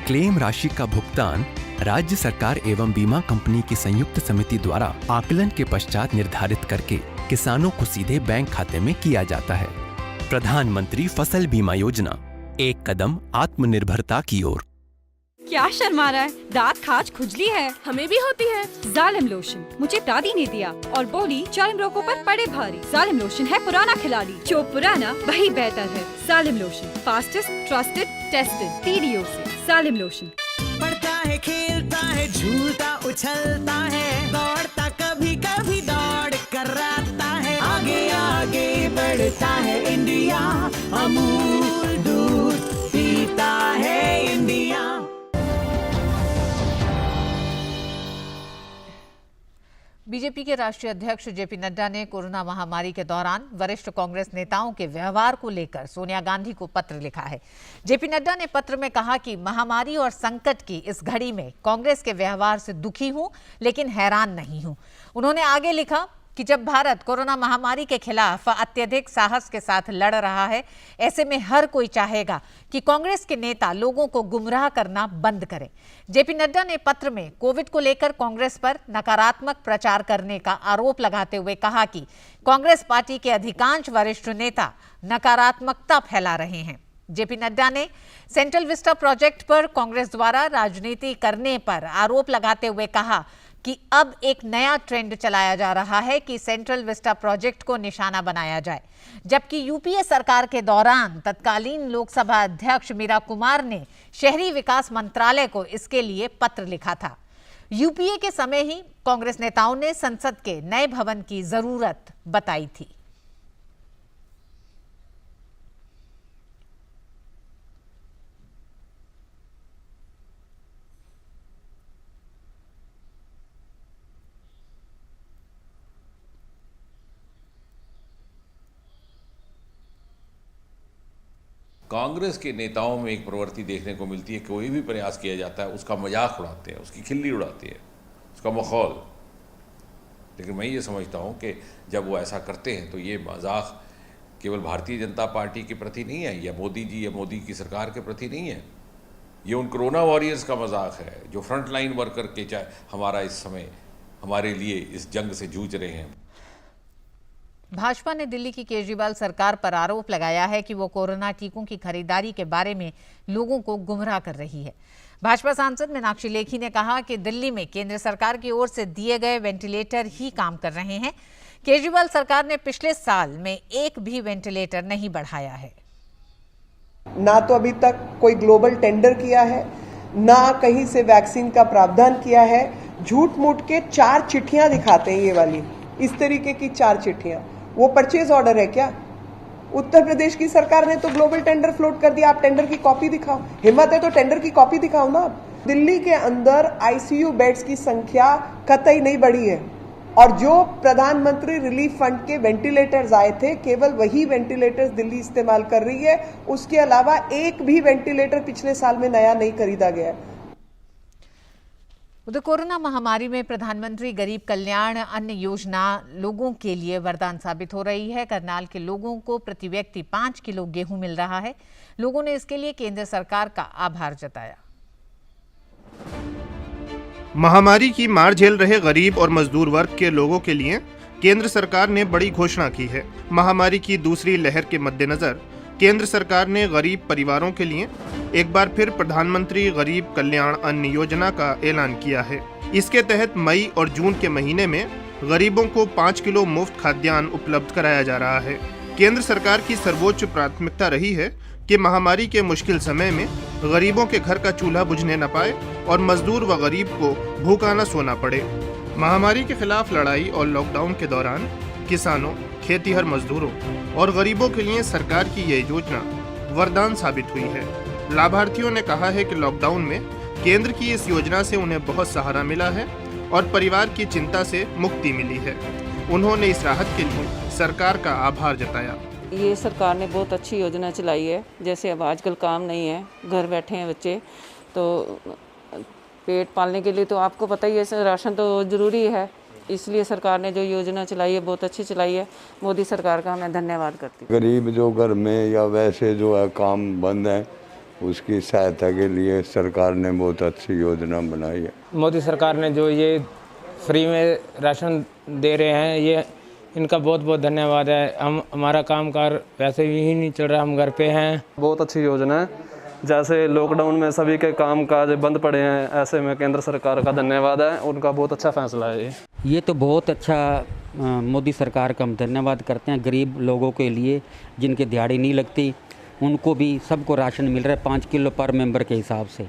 क्लेम राशि का भुगतान राज्य सरकार एवं बीमा कंपनी की संयुक्त समिति द्वारा आकलन के पश्चात निर्धारित करके किसानों को सीधे बैंक खाते में किया जाता है। प्रधानमंत्री फसल बीमा योजना, एक कदम आत्मनिर्भरता की ओर। क्या शर्मा रहा है? दांत खाज खुजली है, हमें भी होती है। जालिम लोशन मुझे दादी ने दिया और बोली चर्म रोगों पर पड़े भारी। जालिम लोशन है पुराना खिलाड़ी, जो पुराना वही बेहतर है। जालिम lotion, fastest, trusted, tested TDO से। जालिम लोशन। पढ़ता है, खेलता है, झूलता उछलता है, दौड़ता कभी कभी दौड़ कराता है, आगे आगे बढ़ता है इंडिया, अमूल दूध पीता है इंडिया। बीजेपी के राष्ट्रीय अध्यक्ष जेपी नड्डा ने कोरोना महामारी के दौरान वरिष्ठ कांग्रेस नेताओं के व्यवहार को लेकर सोनिया गांधी को पत्र लिखा है। जेपी नड्डा ने पत्र में कहा कि महामारी और संकट की इस घड़ी में कांग्रेस के व्यवहार से दुखी हूं, लेकिन हैरान नहीं हूं। उन्होंने आगे लिखा कि जब भारत कोरोना महामारी के खिलाफ अत्यधिक साहस के साथ लड़ रहा है, ऐसे में हर कोई चाहेगा कि कांग्रेस के नेता लोगों को गुमराह करना बंद करें। जेपी नड्डा ने पत्र में कोविड को लेकर कांग्रेस पर नकारात्मक प्रचार करने का आरोप लगाते हुए कहा कि कांग्रेस पार्टी के अधिकांश वरिष्ठ नेता नकारात्मकता फैला रहे हैं। जेपी नड्डा ने सेंट्रल विस्टा प्रोजेक्ट पर कांग्रेस द्वारा राजनीति करने पर आरोप लगाते हुए कहा कि अब एक नया ट्रेंड चलाया जा रहा है कि सेंट्रल विस्टा प्रोजेक्ट को निशाना बनाया जाए, जबकि यूपीए सरकार के दौरान तत्कालीन लोकसभा अध्यक्ष मीरा कुमार ने शहरी विकास मंत्रालय को इसके लिए पत्र लिखा था। यूपीए के समय ही कांग्रेस नेताओं ने संसद के नए भवन की जरूरत बताई थी। कांग्रेस के नेताओं में एक प्रवृत्ति देखने को मिलती है, कोई भी प्रयास किया जाता है उसका मजाक उड़ाते हैं, उसकी खिल्ली उड़ाती है, उसका मखौल। लेकिन मैं ये समझता हूँ कि जब वो ऐसा करते हैं तो ये मजाक केवल भारतीय जनता पार्टी के प्रति नहीं है या मोदी जी या मोदी की सरकार के प्रति नहीं है, ये उन कोरोना वॉरियर्स का मजाक है जो फ्रंट लाइन वर्कर के चाहे हमारा इस समय हमारे लिए इस जंग से जूझ रहे हैं। भाजपा ने दिल्ली की केजरीवाल सरकार पर आरोप लगाया है कि वो कोरोना टीकों की खरीदारी के बारे में लोगों को गुमराह कर रही है। भाजपा सांसद मीनाक्षी लेखी ने कहा कि दिल्ली में केंद्र सरकार की ओर से दिए गए वेंटिलेटर ही काम कर रहे हैं। केजरीवाल सरकार ने पिछले साल में एक भी वेंटिलेटर नहीं बढ़ाया है। ना तो अभी तक कोई ग्लोबल टेंडर किया है, ना कहीं से वैक्सीन का प्रावधान किया है। झूठ मूठ के 4 चिट्ठियां दिखाते हैं, ये वाली इस तरीके की 4 चिट्ठियां। वो परचेज ऑर्डर है क्या? उत्तर प्रदेश की सरकार ने तो ग्लोबल टेंडर फ्लोट कर दिया। आप टेंडर की कॉपी दिखाओ, हिम्मत है तो टेंडर की कॉपी दिखाओ ना। दिल्ली के अंदर आईसीयू बेड्स की संख्या कतई नहीं बढ़ी है और जो प्रधानमंत्री रिलीफ फंड के वेंटिलेटर्स आए थे, केवल वही वेंटिलेटर्स दिल्ली इस्तेमाल कर रही है। उसके अलावा एक भी वेंटिलेटर पिछले साल में नया नहीं खरीदा गया है। उधर कोरोना महामारी में प्रधानमंत्री गरीब कल्याण अन्न योजना लोगों के लिए वरदान साबित हो रही है। करनाल के लोगों को प्रति व्यक्ति 5 किलो गेहूं मिल रहा है। लोगों ने इसके लिए केंद्र सरकार का आभार जताया। महामारी की मार झेल रहे गरीब और मजदूर वर्ग के लोगों के लिए केंद्र सरकार ने बड़ी घोषणा की है। महामारी की दूसरी लहर के मद्देनजर केंद्र सरकार ने गरीब परिवारों के लिए एक बार फिर प्रधानमंत्री गरीब कल्याण अन्न योजना का ऐलान किया है। इसके तहत मई और जून के महीने में गरीबों को 5 किलो मुफ्त खाद्यान्न उपलब्ध कराया जा रहा है। केंद्र सरकार की सर्वोच्च प्राथमिकता रही है कि महामारी के मुश्किल समय में गरीबों के घर का चूल्हा बुझने न पाए और मजदूर व गरीब को भूखा न सोना पड़े। महामारी के खिलाफ लड़ाई और लॉकडाउन के दौरान किसानों, खेतीहर मजदूरों और गरीबों के लिए सरकार की यह योजना वरदान साबित हुई है। लाभार्थियों ने कहा है कि लॉकडाउन में केंद्र की इस योजना से उन्हें बहुत सहारा मिला है और परिवार की चिंता से मुक्ति मिली है। उन्होंने इस राहत के लिए सरकार का आभार जताया। ये सरकार ने बहुत अच्छी योजना चलाई है। जैसे अब आजकल काम नहीं है, घर बैठे हैं बच्चे, तो पेट पालने के लिए तो आपको पता ही है राशन तो ज़रूरी है। इसलिए सरकार ने जो योजना चलाई है बहुत अच्छी चलाई है। मोदी सरकार का मैं धन्यवाद करती हूँ। गरीब जो घर में या वैसे जो है काम बंद है, उसकी सहायता के लिए सरकार ने बहुत अच्छी योजना बनाई है। मोदी सरकार ने जो ये फ्री में राशन दे रहे हैं, ये इनका बहुत बहुत धन्यवाद है। हमारा कामकाज वैसे ही नहीं चल रहा, हम घर पे हैं। बहुत अच्छी योजना है। जैसे लॉकडाउन में सभी के काम काज बंद पड़े हैं, ऐसे में केंद्र सरकार का धन्यवाद है। उनका बहुत अच्छा फैसला है ये तो बहुत अच्छा मोदी सरकार का हम धन्यवाद करते हैं। गरीब लोगों के लिए जिनके दिहाड़ी नहीं लगती, उनको भी सबको राशन मिल रहा है 5 किलो पर मेंबर के हिसाब से।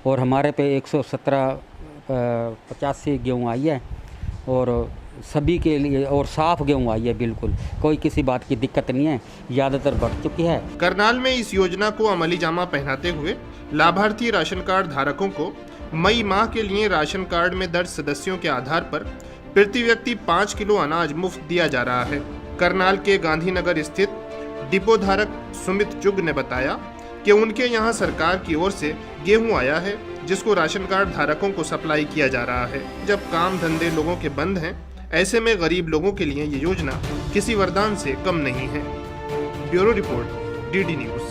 और हमारे पे 117-85 गेहूँ आई है और सभी के लिए, और साफ गेहूँ आई है, बिल्कुल कोई किसी बात की दिक्कत नहीं है, ज़्यादातर बढ़ चुकी है। करनाल में इस योजना को अमली जामा पहनाते हुए लाभार्थी राशन कार्ड धारकों को मई माह के लिए राशन कार्ड में दर्ज सदस्यों के आधार पर प्रति व्यक्ति 5 किलो अनाज मुफ्त दिया जा रहा है। करनाल के गांधीनगर स्थित डिपो धारक सुमित चुग ने बताया कि उनके यहाँ सरकार की ओर से गेहूं आया है, जिसको राशन कार्ड धारकों को सप्लाई किया जा रहा है। जब काम धंधे लोगों के बंद हैं, ऐसे में गरीब लोगों के लिए ये योजना किसी वरदान से कम नहीं है। Bureau report, DD news.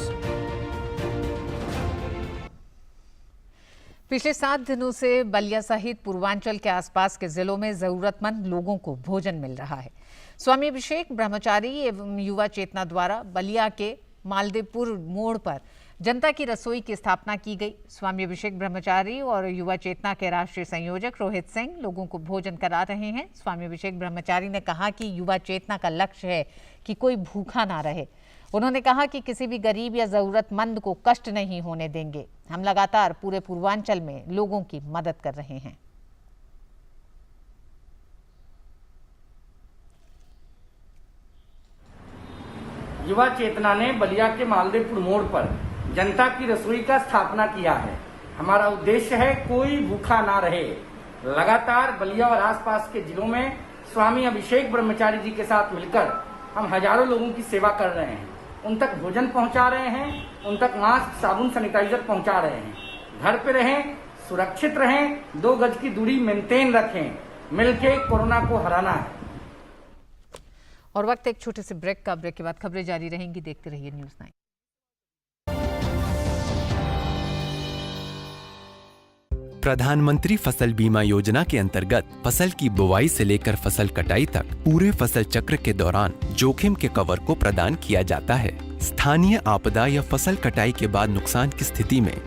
पिछले 7 दिनों से बलिया सहित पूर्वांचल के आसपास के जिलों में जरूरतमंद लोगों को भोजन मिल रहा है। स्वामी अभिषेक ब्रह्मचारी एवं युवा चेतना द्वारा बलिया के मालदेपुर मोड़ पर जनता की रसोई की स्थापना की गई। स्वामी अभिषेक ब्रह्मचारी और युवा चेतना के राष्ट्रीय संयोजक रोहित सिंह लोगों को भोजन करा रहे हैं। स्वामी अभिषेक ब्रह्मचारी ने कहा कि युवा चेतना का लक्ष्य है कि कोई भूखा ना रहे। उन्होंने कहा कि किसी भी गरीब या जरूरतमंद को कष्ट नहीं होने देंगे। हम लगातार पूरे पूर्वांचल में लोगों की मदद कर रहे हैं। युवा चेतना ने बलिया के मालदेपुर मोड़ पर जनता की रसोई का स्थापना किया है। हमारा उद्देश्य है कोई भूखा ना रहे। लगातार बलिया और आसपास के जिलों में स्वामी अभिषेक ब्रह्मचारी जी के साथ मिलकर हम हजारों लोगों की सेवा कर रहे हैं। उन तक भोजन पहुंचा रहे हैं, उन तक मास्क, साबुन, सैनिटाइजर पहुंचा रहे हैं। घर पे रहें, सुरक्षित रहें, 2 गज की दूरी मेंटेन रखें। मिलके कोरोना को हराना है। और वक्त एक छोटे से ब्रेक का। ब्रेक के बाद खबरें जारी रहेंगी। देखते रहिए न्यूज़ 9। प्रधानमंत्री फसल बीमा योजना के अंतर्गत फसल की बुवाई से लेकर फसल कटाई तक पूरे फसल चक्र के दौरान जोखिम के कवर को प्रदान किया जाता है। स्थानीय आपदा या फसल कटाई के बाद नुकसान की स्थिति में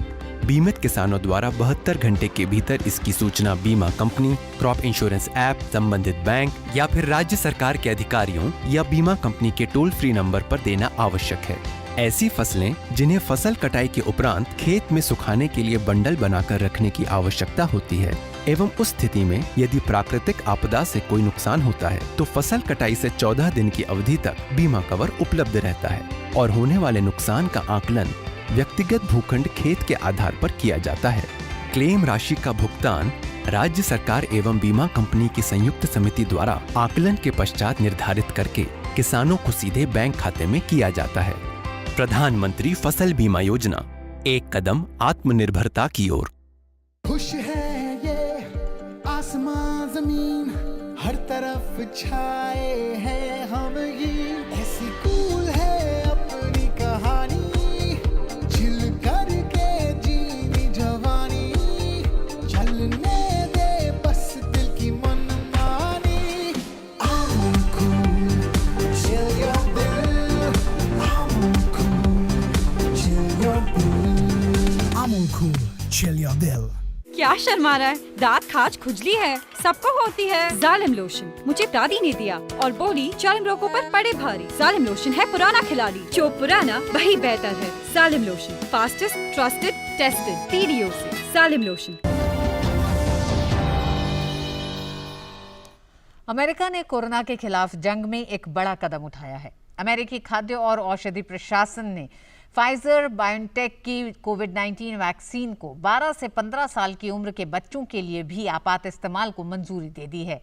बीमित किसानों द्वारा 72 घंटे के भीतर इसकी सूचना बीमा कंपनी, क्रॉप इंश्योरेंस ऐप, संबंधित बैंक या फिर राज्य सरकार के अधिकारियों या बीमा कंपनी के टोल फ्री नंबर पर देना आवश्यक है। ऐसी फसलें जिन्हें फसल कटाई के उपरांत खेत में सुखाने के लिए बंडल बनाकर रखने की आवश्यकता होती है, एवं उस स्थिति में यदि प्राकृतिक आपदा से कोई नुकसान होता है तो फसल कटाई से 14 दिन की अवधि तक बीमा कवर उपलब्ध रहता है और होने वाले नुकसान का आकलन व्यक्तिगत भूखंड खेत के आधार पर किया जाता है। क्लेम राशि का भुगतान राज्य सरकार एवं बीमा कंपनी की संयुक्त समिति द्वारा आकलन के पश्चात निर्धारित करके किसानों को सीधे बैंक खाते में किया जाता है। प्रधानमंत्री फसल बीमा योजना, एक कदम आत्मनिर्भरता की ओर। खुश है ये आसमां जमीन, हर तरफ छाए हैं हम ये, ऐसी कूल है अपनी कहानी, चिल करके जीनी जवानी, चलने दे बस दिल की मनमानी। I'm cool, chill your dill, I'm cool, chill your dill, I'm cool, chill your dill। क्या शर्मा रहा है? दांत खाज खुजली है, सबको होती है। जालिम लोशन मुझे दादी ने दिया और बोली चर्म रोगों पर पड़े भारी। जालिम लोशन है पुराना खिलाड़ी, जो पुराना वही बेहतर है। जालिम lotion, fastest, trusted, tested TDO से। जालिम लोशन। अमेरिका ने कोरोना के खिलाफ जंग में एक बड़ा कदम उठाया है। अमेरिकी खाद्य और औषधि प्रशासन ने फाइजर बायोटेक की कोविड-19 वैक्सीन को 12 से 15 साल की उम्र के बच्चों के लिए भी आपात इस्तेमाल को मंजूरी दे दी है।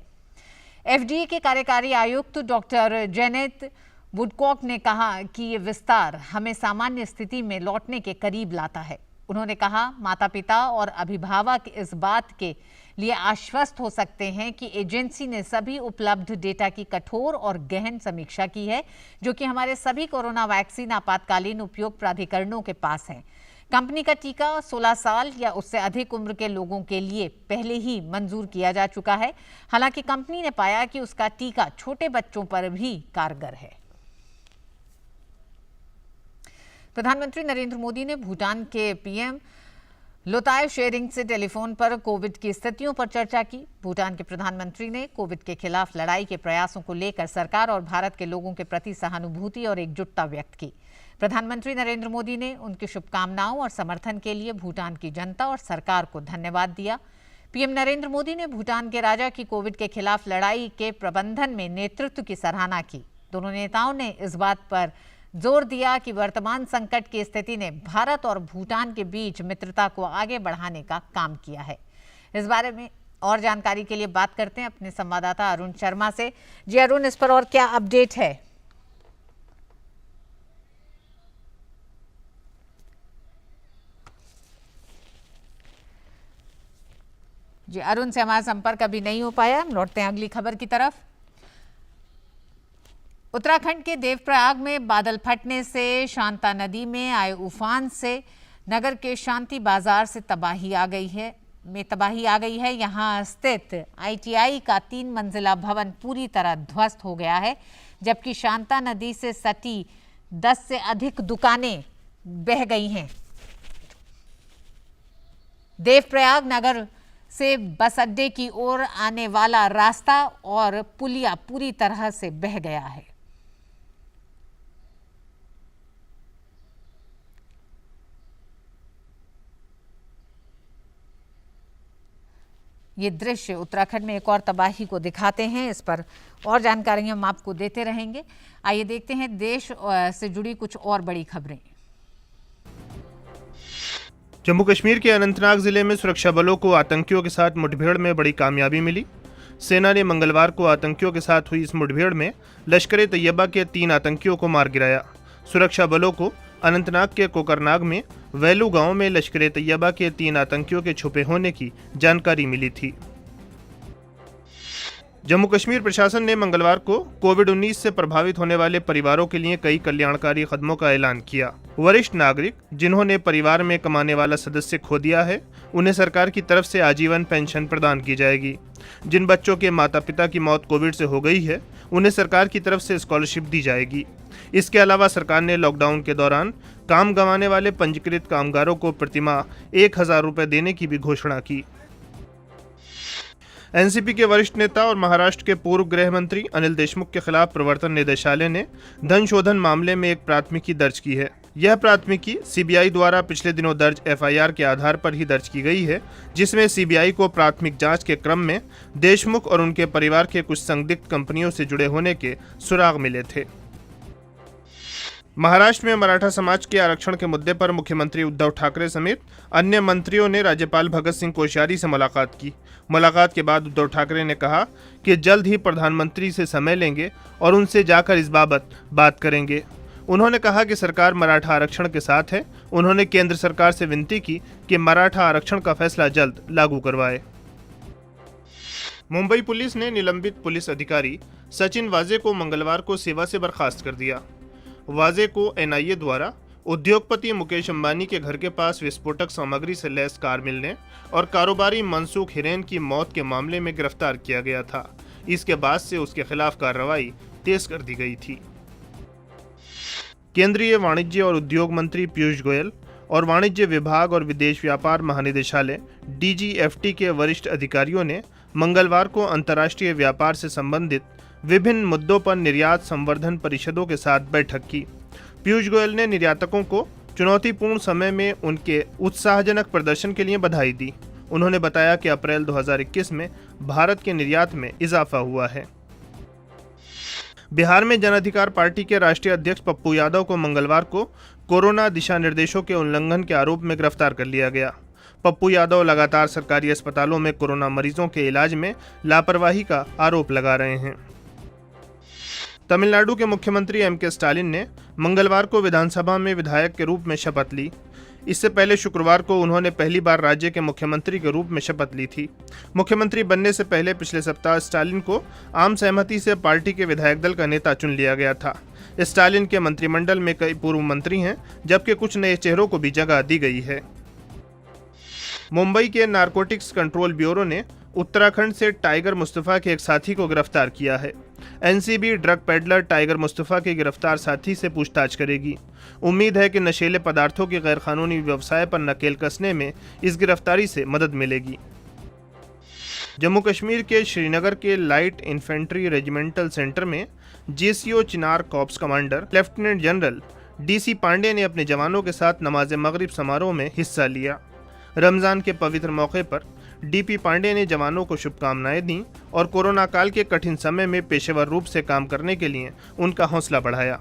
FDA के कार्यकारी आयुक्त डॉक्टर जेनेट वुडकॉक ने कहा कि ये विस्तार हमें सामान्य स्थिति में लौटने के करीब लाता है। उन्होंने कहा, माता पिता और अभिभावक इस बात के लिए आश्वस्त हो सकते हैं कि एजेंसी ने सभी उपलब्ध डेटा की कठोर और गहन समीक्षा की है, जो कि हमारे सभी कोरोना वैक्सीन आपातकालीन उपयोग प्राधिकरणों के पास है। कंपनी का टीका 16 साल या उससे अधिक उम्र के लोगों के लिए पहले ही मंजूर किया जा चुका है। हालांकि कंपनी ने पाया कि उसका टीका छोटे बच्चों पर भी कारगर है। प्रधानमंत्री नरेंद्र मोदी ने भूटान के पीएम लोताय शेरिंग से टेलीफोन पर कोविड की स्थितियों पर चर्चा की। भूटान के प्रधानमंत्री ने कोविड के खिलाफ लड़ाई के प्रयासों को लेकर सरकार और भारत के लोगों के प्रति सहानुभूति और एकजुटता व्यक्त की। प्रधानमंत्री नरेंद्र मोदी ने उनकी शुभकामनाओं और समर्थन के लिए भूटान की जनता और सरकार को धन्यवाद दिया। पीएम नरेंद्र मोदी ने भूटान के राजा की कोविड के खिलाफ लड़ाई के प्रबंधन में नेतृत्व की सराहना की। दोनों नेताओं ने इस बात पर जोर दिया कि वर्तमान संकट की स्थिति ने भारत और भूटान के बीच मित्रता को आगे बढ़ाने का काम किया है। इस बारे में और जानकारी के लिए बात करते हैं अपने संवाददाता अरुण शर्मा से। जी अरुण, इस पर और क्या अपडेट है? जी अरुण से हमारा संपर्क अभी नहीं हो पाया। हम लौटते हैं अगली खबर की तरफ। उत्तराखंड के देवप्रयाग में बादल फटने से शांता नदी में आए उफान से नगर के शांति बाजार से तबाही आ गई है। यहाँ स्थित ITI का 3 मंजिला भवन पूरी तरह ध्वस्त हो गया है, जबकि शांता नदी से सटी 10 से अधिक दुकानें बह गई हैं। देवप्रयाग नगर से बस अड्डे की ओर आने वाला रास्ता और पुलिया पूरी तरह से बह गया है। ये दृश्य उत्तराखंड में एक और तबाही को दिखाते हैं। इस पर और जानकारी हम आपको देते रहेंगे। आइए देखते हैं देश से जुड़ी कुछ और बड़ी खबरें। जम्मू कश्मीर के अनंतनाग जिले में सुरक्षा बलों को आतंकियों के साथ मुठभेड़ में बड़ी कामयाबी मिली। सेना ने मंगलवार को आतंकियों के साथ हुई इस मुठभेड़ में लश्कर ए तैयबा के 3 आतंकियों को मार गिराया। सुरक्षा बलों को अनंतनाग के कोकरनाग में वैलू गांव में लश्कर ए तैयबा के 3 आतंकियों के छुपे होने की जानकारी मिली थी। जम्मू कश्मीर प्रशासन ने मंगलवार को कोविड-19 से प्रभावित होने वाले परिवारों के लिए कई कल्याणकारी कदमों का ऐलान किया। वरिष्ठ नागरिक जिन्होंने परिवार में कमाने वाला सदस्य खो दिया है, उन्हें सरकार की तरफ से आजीवन पेंशन प्रदान की जाएगी। जिन बच्चों के माता पिता की मौत कोविड से हो गई है, उन्हें सरकार की तरफ से स्कॉलरशिप दी जाएगी। इसके अलावा सरकार ने लॉकडाउन के दौरान काम गंवाने वाले पंजीकृत कामगारों को प्रतिमाह 1000 रुपये देने की भी घोषणा की। एनसीपी के वरिष्ठ नेता और महाराष्ट्र के पूर्व गृह मंत्री अनिल देशमुख के खिलाफ प्रवर्तन निदेशालय ने धन शोधन मामले में एक प्राथमिकी दर्ज की है। यह प्राथमिकी सीबीआई द्वारा पिछले दिनों दर्ज एफआईआर के आधार पर ही दर्ज की गई है, जिसमें सीबीआई को प्राथमिक जांच के क्रम में देशमुख और उनके परिवार के कुछ संदिग्ध कंपनियों से जुड़े होने के सुराग मिले थे। महाराष्ट्र में मराठा समाज के आरक्षण के मुद्दे पर मुख्यमंत्री उद्धव ठाकरे समेत अन्य मंत्रियों ने राज्यपाल भगत सिंह कोश्यारी से मुलाकात की। मुलाकात के बाद उद्धव ठाकरे ने कहा कि जल्द ही प्रधानमंत्री से समय लेंगे और उनसे जाकर इस बाबत बात करेंगे। उन्होंने कहा कि सरकार मराठा आरक्षण के साथ है। उन्होंने केंद्र सरकार से विनती की कि मराठा आरक्षण का फैसला जल्द लागू करवाए। मुंबई पुलिस ने निलंबित पुलिस अधिकारी सचिन वाजे को मंगलवार को सेवा से बर्खास्त कर दिया। वाजे को एनआईए द्वारा उद्योगपति मुकेश अंबानी के घर के पास विस्फोटक सामग्री से लैस कार मिलने और कारोबारी मनसूख हिरेन की मौत के मामले में गिरफ्तार किया गया था। इसके बाद से उसके खिलाफ कार्रवाई तेज कर दी गई थी। केंद्रीय वाणिज्य और उद्योग मंत्री पीयूष गोयल और वाणिज्य विभाग और विदेश व्यापार महानिदेशालय डीजीएफटी के वरिष्ठ अधिकारियों ने मंगलवार को अंतर्राष्ट्रीय व्यापार से संबंधित विभिन्न मुद्दों पर निर्यात संवर्धन परिषदों के साथ बैठक की। पीयूष गोयल ने निर्यातकों को चुनौतीपूर्ण समय में उनके उत्साहजनक प्रदर्शन के लिए बधाई दी। उन्होंने बताया कि अप्रैल 2021 में भारत के निर्यात में इजाफा हुआ है। बिहार में जन अधिकार पार्टी के राष्ट्रीय अध्यक्ष पप्पू यादव को मंगलवार को कोरोना दिशा निर्देशों के उल्लंघन के आरोप में गिरफ्तार कर लिया गया। पप्पू यादव लगातार सरकारी अस्पतालों में कोरोना मरीजों के इलाज में लापरवाही का आरोप लगा रहे हैं। तमिलनाडु के मुख्यमंत्री एम.के. स्टालिन ने मंगलवार को विधानसभा में विधायक के रूप में शपथ ली। इससे पहले शुक्रवार को उन्होंने पहली बार राज्य के मुख्यमंत्री के रूप में शपथ ली थी। मुख्यमंत्री बनने से पहले पिछले सप्ताह स्टालिन को आम सहमति से पार्टी के विधायक दल का नेता चुन लिया गया था। स्टालिन के मंत्रिमंडल में कई पूर्व मंत्री हैं, जबकि कुछ नए चेहरों को भी जगह दी गई है। मुंबई के नारकोटिक्स कंट्रोल ब्यूरो ने उत्तराखंड से टाइगर मुस्तफा के एक साथी को गिरफ्तार किया है। NCB drug peddler tiger Mustafa के गिरफ्तार साथी से पूछताछ करेगी। उम्मीद है कि नशीले पदार्थों के गैरकानूनी व्यवसाय पर नकेल कसने में इस गिरफ्तारी से मदद मिलेगी। जम्मू कश्मीर के श्रीनगर के लाइट इन्फेंट्री रेजिमेंटल सेंटर में JCO Chinar corps commander lieutenant general DC Pande ने अपने जवानों के साथ नमाज मगरिब समारोह में हिस्सा लिया। रमजान के पवित्र मौके पर डीपी पांडे ने जवानों को शुभकामनाएं दी और कोरोना काल के कठिन समय में पेशेवर रूप से काम करने के लिए उनका हौसला बढ़ाया।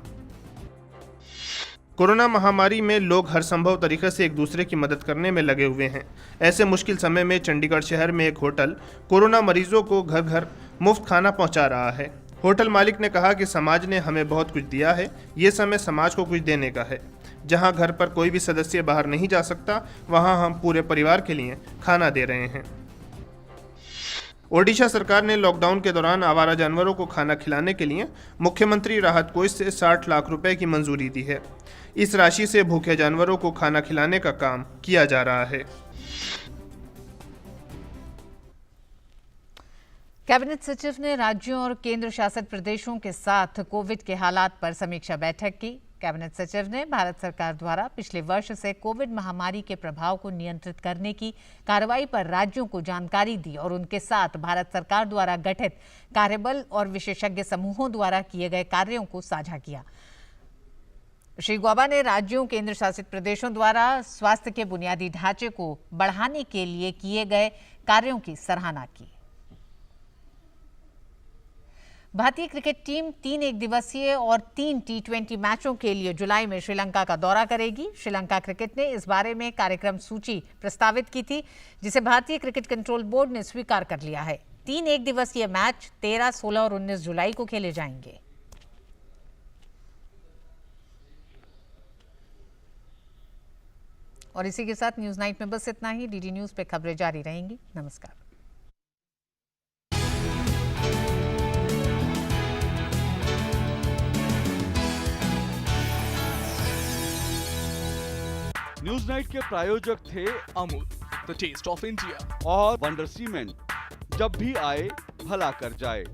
कोरोना महामारी में लोग हर संभव तरीके से एक दूसरे की मदद करने में लगे हुए हैं। ऐसे मुश्किल समय में चंडीगढ़ शहर में एक होटल कोरोना मरीजों को घर घर मुफ्त खाना पहुंचा रहा है। होटल मालिक ने कहा कि समाज ने हमें बहुत कुछ दिया है, ये समय समाज को कुछ देने का है। जहां घर पर कोई भी सदस्य बाहर नहीं जा सकता, वहां हम पूरे परिवार के लिए खाना दे रहे हैं। ओडिशा सरकार ने लॉकडाउन के दौरान आवारा जानवरों को खाना खिलाने के लिए मुख्यमंत्री राहत कोष से 60 लाख रुपए की मंजूरी दी है। इस राशि से भूखे जानवरों को खाना खिलाने का काम किया जा रहा है। कैबिनेट सचिव ने राज्यों और केंद्र शासित प्रदेशों के साथ कोविड के हालात पर समीक्षा बैठक की। कैबिनेट सचिव ने भारत सरकार द्वारा पिछले वर्ष से कोविड महामारी के प्रभाव को नियंत्रित करने की कार्रवाई पर राज्यों को जानकारी दी और उनके साथ भारत सरकार द्वारा गठित कार्यबल और विशेषज्ञ समूहों द्वारा किए गए कार्यों को साझा किया। श्री गौबा ने राज्यों केंद्र शासित प्रदेशों द्वारा स्वास्थ्य के बुनियादी ढांचे को बढ़ाने के लिए किए गए कार्यों की सराहना की। भारतीय क्रिकेट टीम 3 एक दिवसीय और 3 टी20 मैचों के लिए जुलाई में श्रीलंका का दौरा करेगी। श्रीलंका क्रिकेट ने इस बारे में कार्यक्रम सूची प्रस्तावित की थी, जिसे भारतीय क्रिकेट कंट्रोल बोर्ड ने स्वीकार कर लिया है। 3 एक दिवसीय मैच 13, 16 और 19 जुलाई को खेले जाएंगे। और इसी के साथ न्यूज नाइट में बस इतना ही। डीडी न्यूज पे खबरें जारी रहेंगी। नमस्कार। न्यूज नाइट के प्रायोजक थे Amul, the taste of India और वंडर सीमेंट। जब भी आए भला कर जाए।